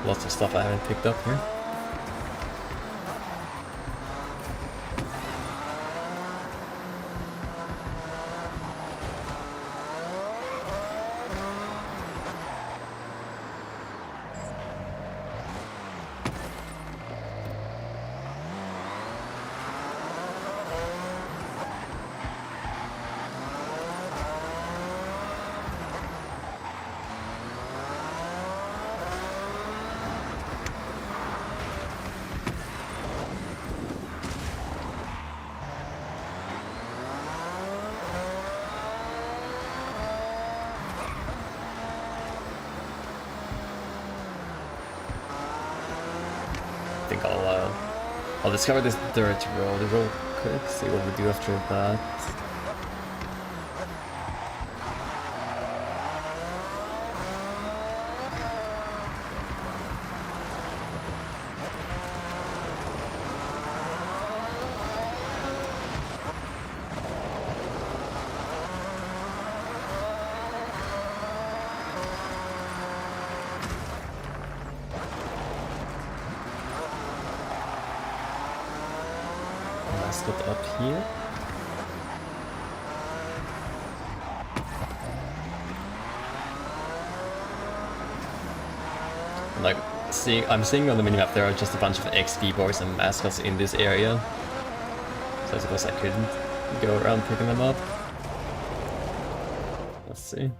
Lots of stuff I haven't picked up here. I think I'll discover this dirt road real quick, see what we do after that. Last it up here. Like, I'm seeing on the minimap there are just a bunch of XP boards and mascots in this area. So I suppose I couldn't go around picking them up. Let's see.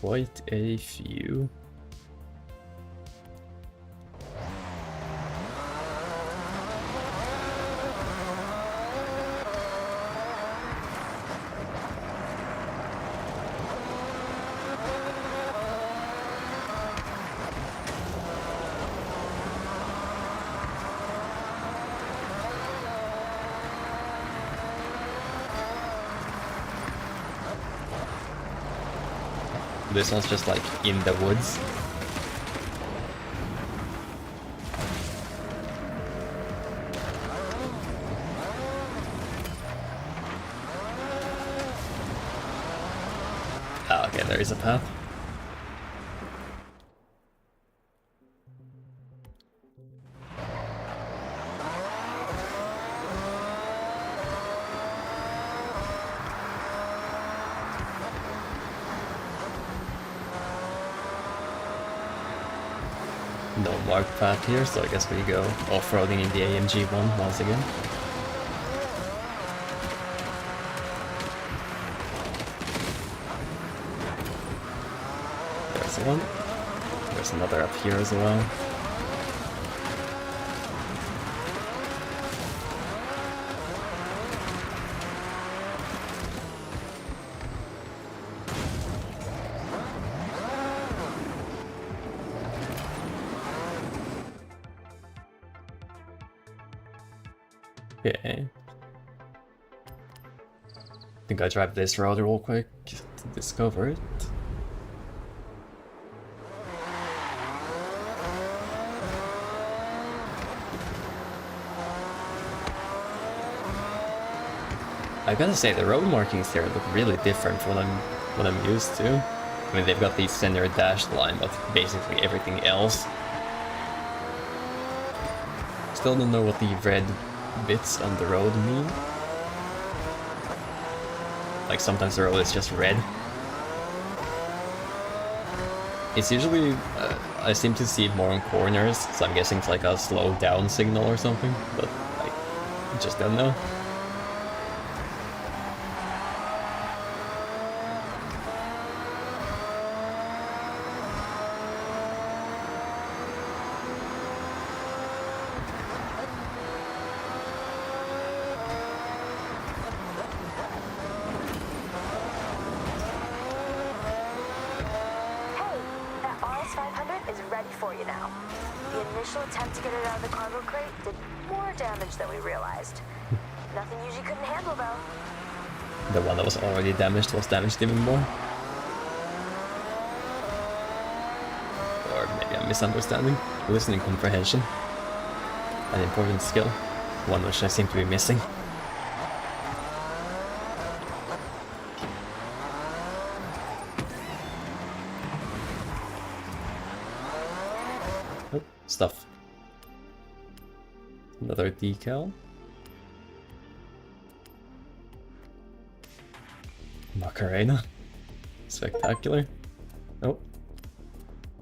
Quite a few. This one's just like in the woods. Ah, okay, there is a path. No marked path here, so I guess we go off-roading in the AMG one once again. There's one. There's another up here as well. Okay. I think I drive this road real quick to discover it. I gotta say, the road markings here look really different from what I'm used to. I mean, they've got the center dashed line, but basically everything else. Still don't know what the red bits on the road mean. Like, sometimes the road is just red. It's usually, I seem to see it more on corners, so I'm guessing it's like a slow down signal or something, but I just don't know. The one that was already damaged was damaged even more. Or maybe I'm misunderstanding. Listening comprehension. An important skill. One which I seem to be missing. Oh, stuff. Another decal. Macarena. Spectacular. Oh.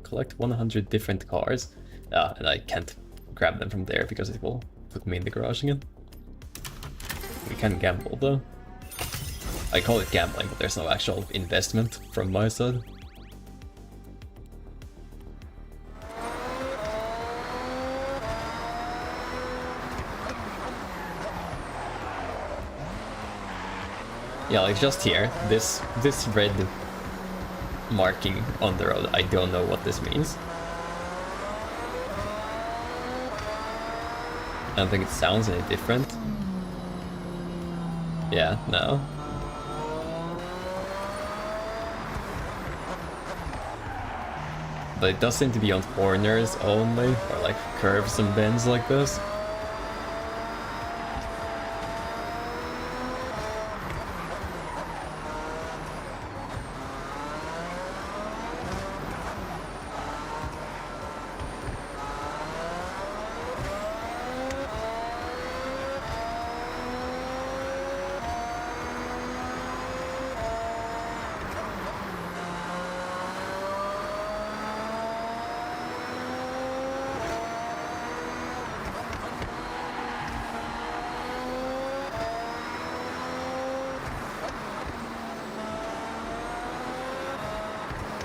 Collect 100 different cars. Ah, and I can't grab them from there because it will put me in the garage again. We can gamble though. I call it gambling, but there's no actual investment from my side. Yeah, like just here, this red marking on the road, I don't know what this means. I don't think it sounds any different. Yeah, no. But it does seem to be on corners only, or like curves and bends like this.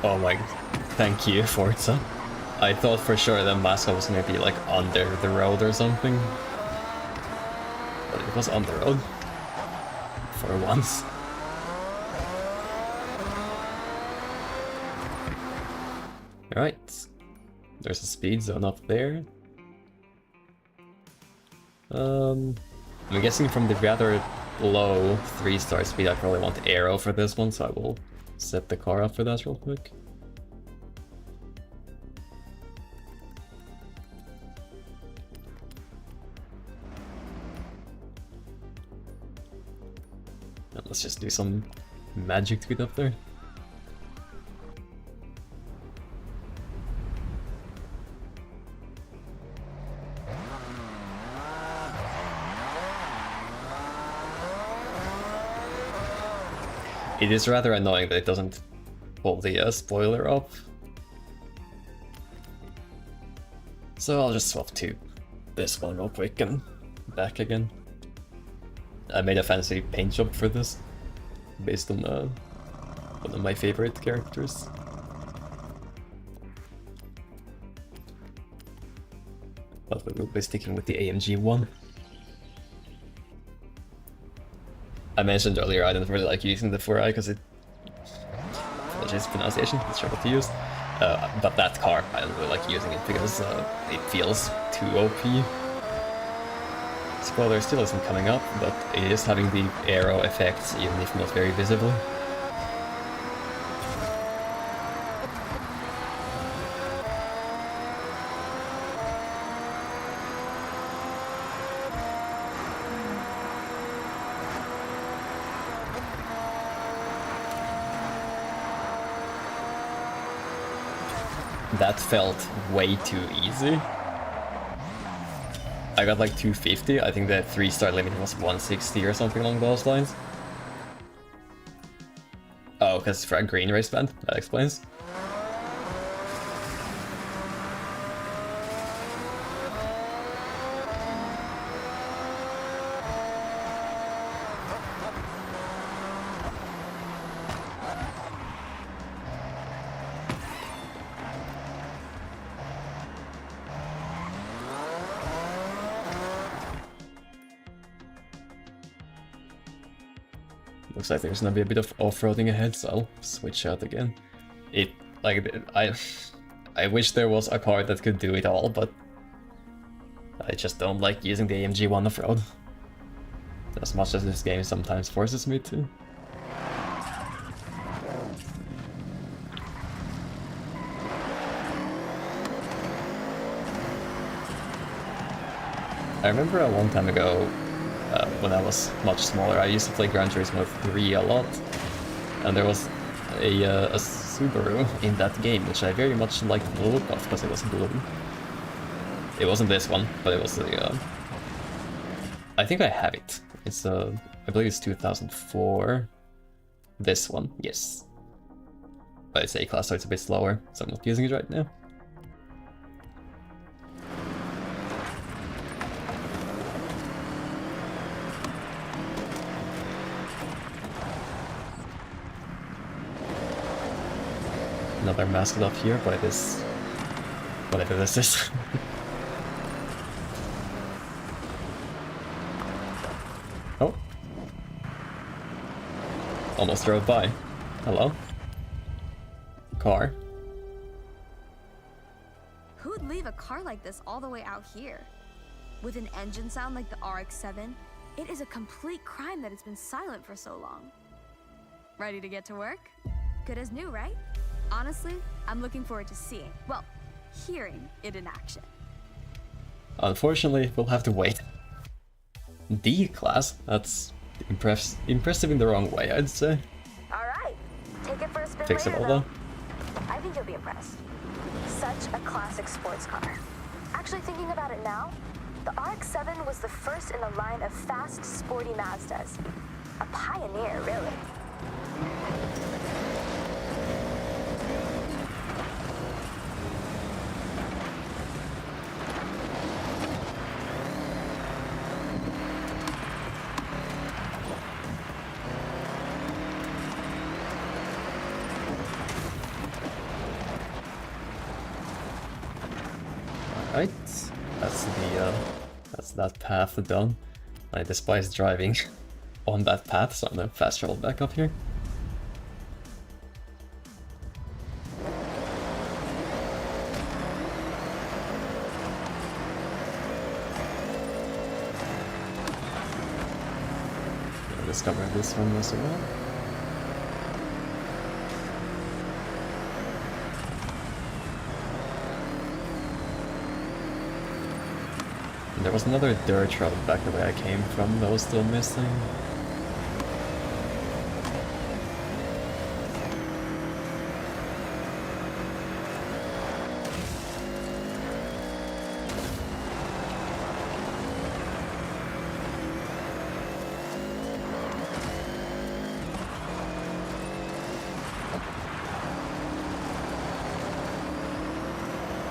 Oh my, thank you, Forza. I thought for sure the mascot was gonna be like under the road or something. But it was on the road. For once. Alright. There's a speed zone up there. I'm guessing from the rather low 3-star speed I probably want aero for this one, so I will set the car up for that real quick. And let's just do some magic to get up there. It is rather annoying that it doesn't pull the spoiler up. So I'll just swap to this one real quick and back again. I made a fancy paint job for this, based on one of my favorite characters. But we will be sticking with the AMG one. I mentioned earlier I don't really like using the 4i because it... apologies pronunciation, it's trouble to use. But that car, I don't really like using it because it feels too OP. Spoiler still isn't coming up, but it is having the aero effects even if not very visibly. That felt way too easy. I got like 250, I think the 3-star limit was 160 or something along those lines. Oh, because it's for a green wristband, that explains. Looks like there's gonna be a bit of off-roading ahead, so I'll switch out again. I wish there was a car that could do it all, but I just don't like using the AMG one off-road. As much as this game sometimes forces me to. I remember a long time ago, when I was much smaller, I used to play Gran Turismo 3 a lot, and there was a Subaru in that game, which I very much liked the look of because it was blue. It wasn't this one, but it was the... I think I have it. It's I believe it's 2004. This one, yes. But it's A-class, so it's a bit slower, so I'm not using it right now. Another mascot up here by this... whatever this is. Oh. Almost drove by. Hello? Car. Who'd leave a car like this all the way out here? With an engine sound like the RX-7, it is a complete crime that it's been silent for so long. Ready to get to work? Good as new, right? Honestly, I'm looking forward to seeing, well, hearing it in action. Unfortunately, we'll have to wait. D-class? That's impressive in the wrong way, I'd say. Alright, take it for a spin Fixable later, though. I think you'll be impressed. Such a classic sports car. Actually, thinking about it now, the RX-7 was the first in a line of fast, sporty Mazdas. A pioneer, really. Right, that's that path done. I despise driving on that path, so I'm gonna fast travel back up here. I'll discover this one as well. There was another dirt road back the way I came from that was still missing.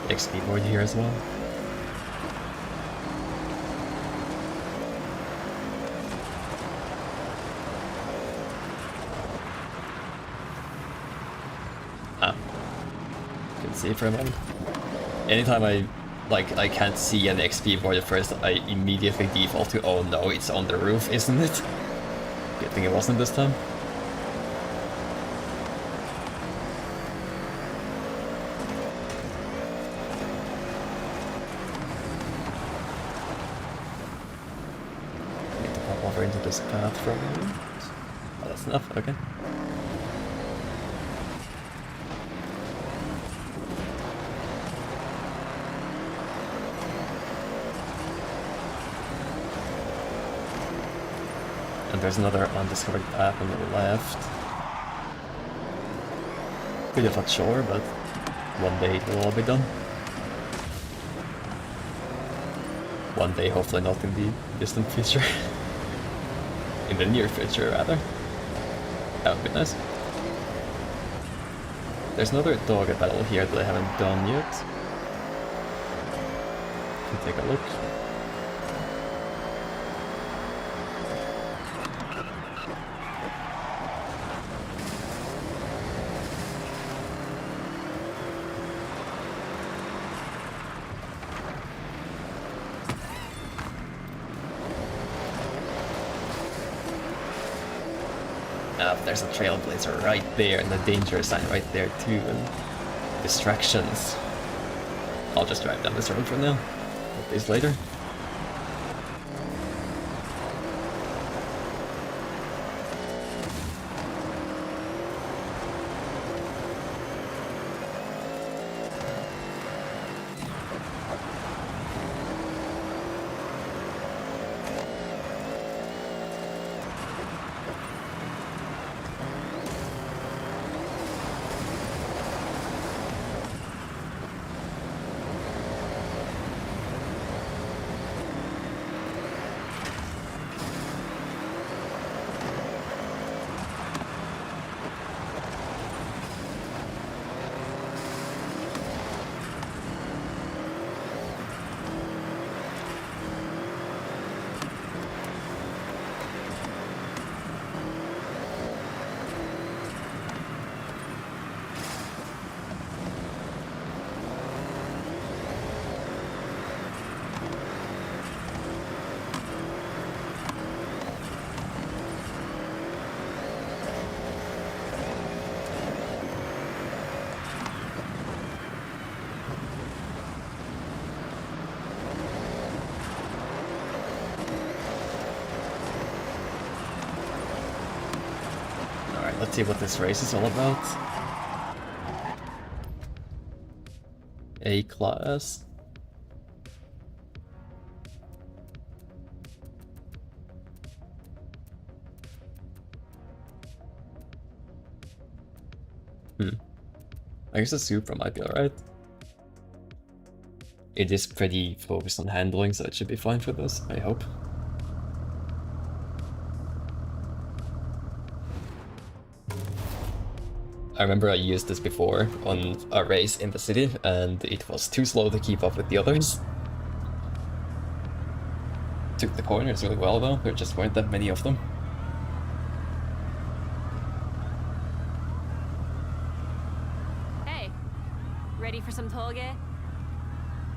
XP board here as well. Ah. Couldn't see it for a moment. Anytime I can't see an XP board at first, I immediately default to, oh no, it's on the roof, isn't it? Good thing it wasn't this time. Need to pop over into this path from here. Oh, that's enough, okay. And there's another undiscovered path on the left. Bit of a chore, but one day it will all be done. One day, hopefully not in the distant future. In the near future, rather. That would be nice. There's another dog battle here that I haven't done yet. Can take a look. There's a trailblazer right there, and a danger sign right there too, and distractions. I'll just drive down this road for now. Get these later. Let's see what this race is all about. A class. I guess the Supra might be alright. It is pretty focused on handling, so it should be fine for this, I hope. I remember I used this before on a race in the city, and it was too slow to keep up with the others. Took the corners really well though, there just weren't that many of them. Hey, ready for some toge?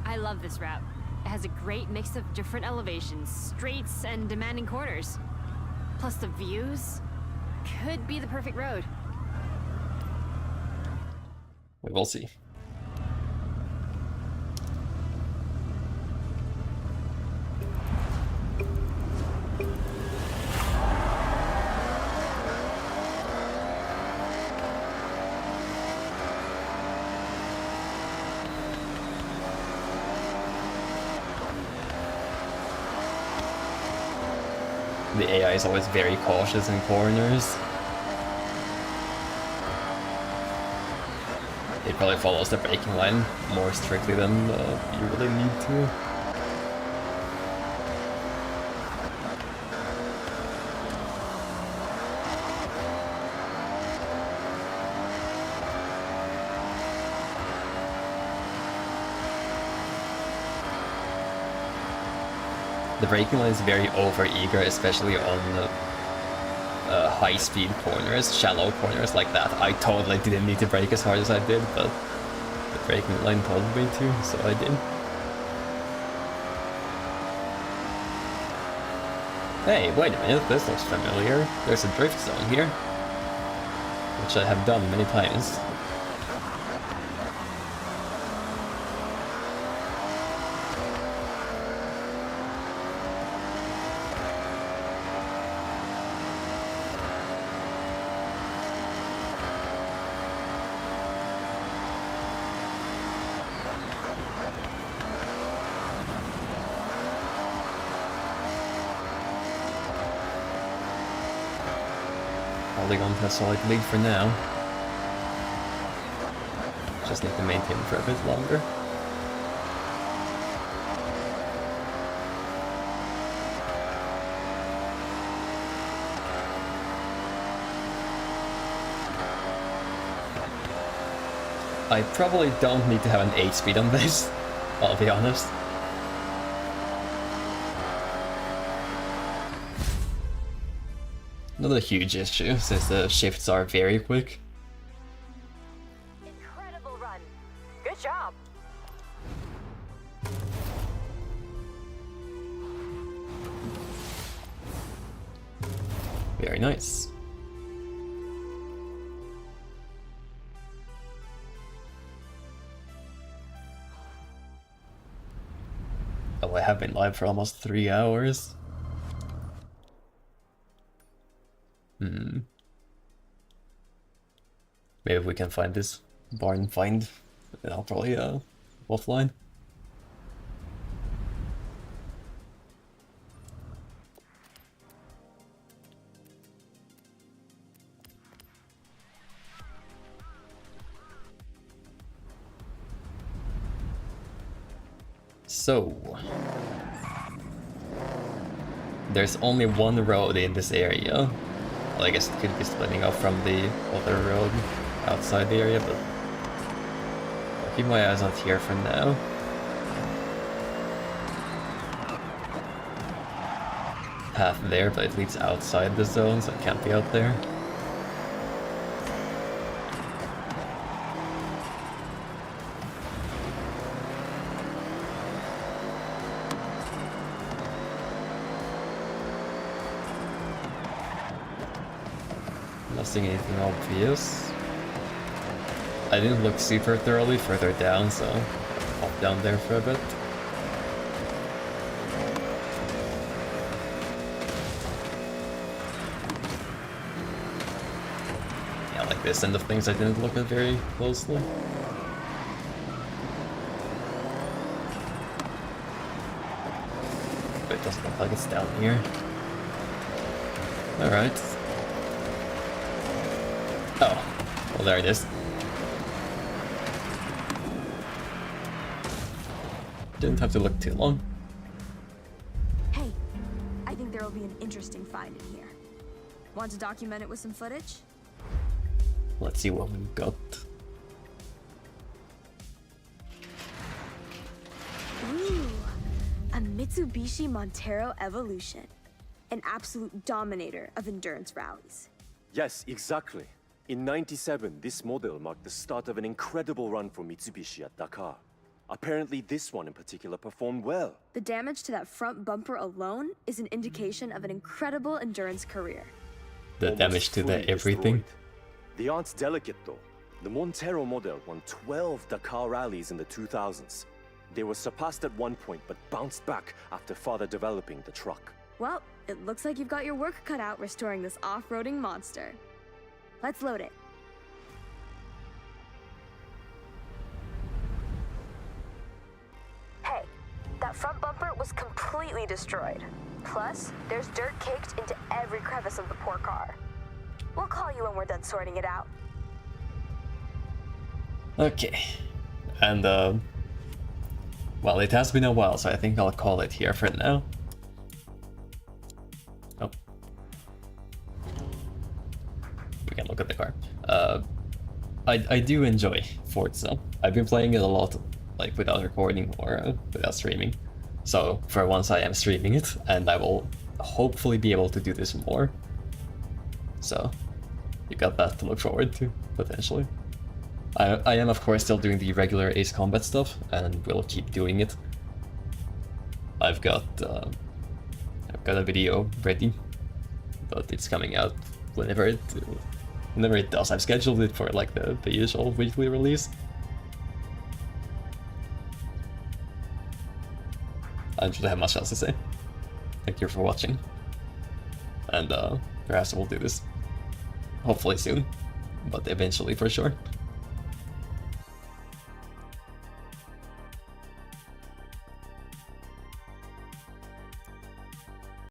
I love this route. It has a great mix of different elevations, straights, and demanding corners. Plus the views could be the perfect road. We will see. The AI is always very cautious in corners. It probably follows the braking line more strictly than you really need to. The braking line is very over-eager, especially on high-speed corners, shallow corners like that, I totally didn't need to brake as hard as I did, but the braking line told me to, so I did. Hey, wait a minute, this looks familiar. There's a drift zone here, which I have done many times. Holding on to a solid lead for now. Just need to maintain for a bit longer. I probably don't need to have an 8-speed on this, I'll be honest. Not a huge issue, since the shifts are very quick. Incredible run. Good job. Very nice. Oh, I have been live for almost 3 hours. Maybe we can find this barn find, and I'll probably offline. So, there's only one road in this area. Well, I guess it could be splitting off from the other road outside the area, but I'll keep my eyes out here for now. Path there, but it leads outside the zone, so it can't be out there. Not seeing anything obvious. I didn't look super thoroughly further down, so I'll hop down there for a bit. Yeah, like this end of things I didn't look at very closely. But it doesn't look like it's down here. Alright. Oh, well there it is. Didn't have to look too long. Hey, I think there will be an interesting find in here. Want to document it with some footage? Let's see what we've got. Ooh, a Mitsubishi Montero Evolution. An absolute dominator of endurance rallies. Yes, exactly. In '97, this model marked the start of an incredible run for Mitsubishi at Dakar. Apparently this one in particular performed well. The damage to that front bumper alone is an indication of an incredible endurance career. The Almost damage to fully the everything. destroyed. The art's delicate though. The Montero model won 12 Dakar rallies in the 2000s. They were surpassed at one point but bounced back after further developing the truck. Well, it looks like you've got your work cut out restoring this off-roading monster. Let's load it. Hey, that front bumper was completely destroyed. Plus, there's dirt caked into every crevice of the poor car. We'll call you when we're done sorting it out. Okay. And, well, it has been a while, so I think I'll call it here for now. Oh. We can look at the car. I do enjoy Forza. I've been playing it a lot, like, without recording or without streaming. So, for once I am streaming it, and I will hopefully be able to do this more. So you got that to look forward to, potentially. I am of course still doing the regular Ace Combat stuff, and will keep doing it. I've got a video ready, but it's coming out whenever it does. I've scheduled it for like the usual weekly release. I don't really have much else to say. Thank you for watching, and perhaps we'll do this hopefully soon, but eventually for sure.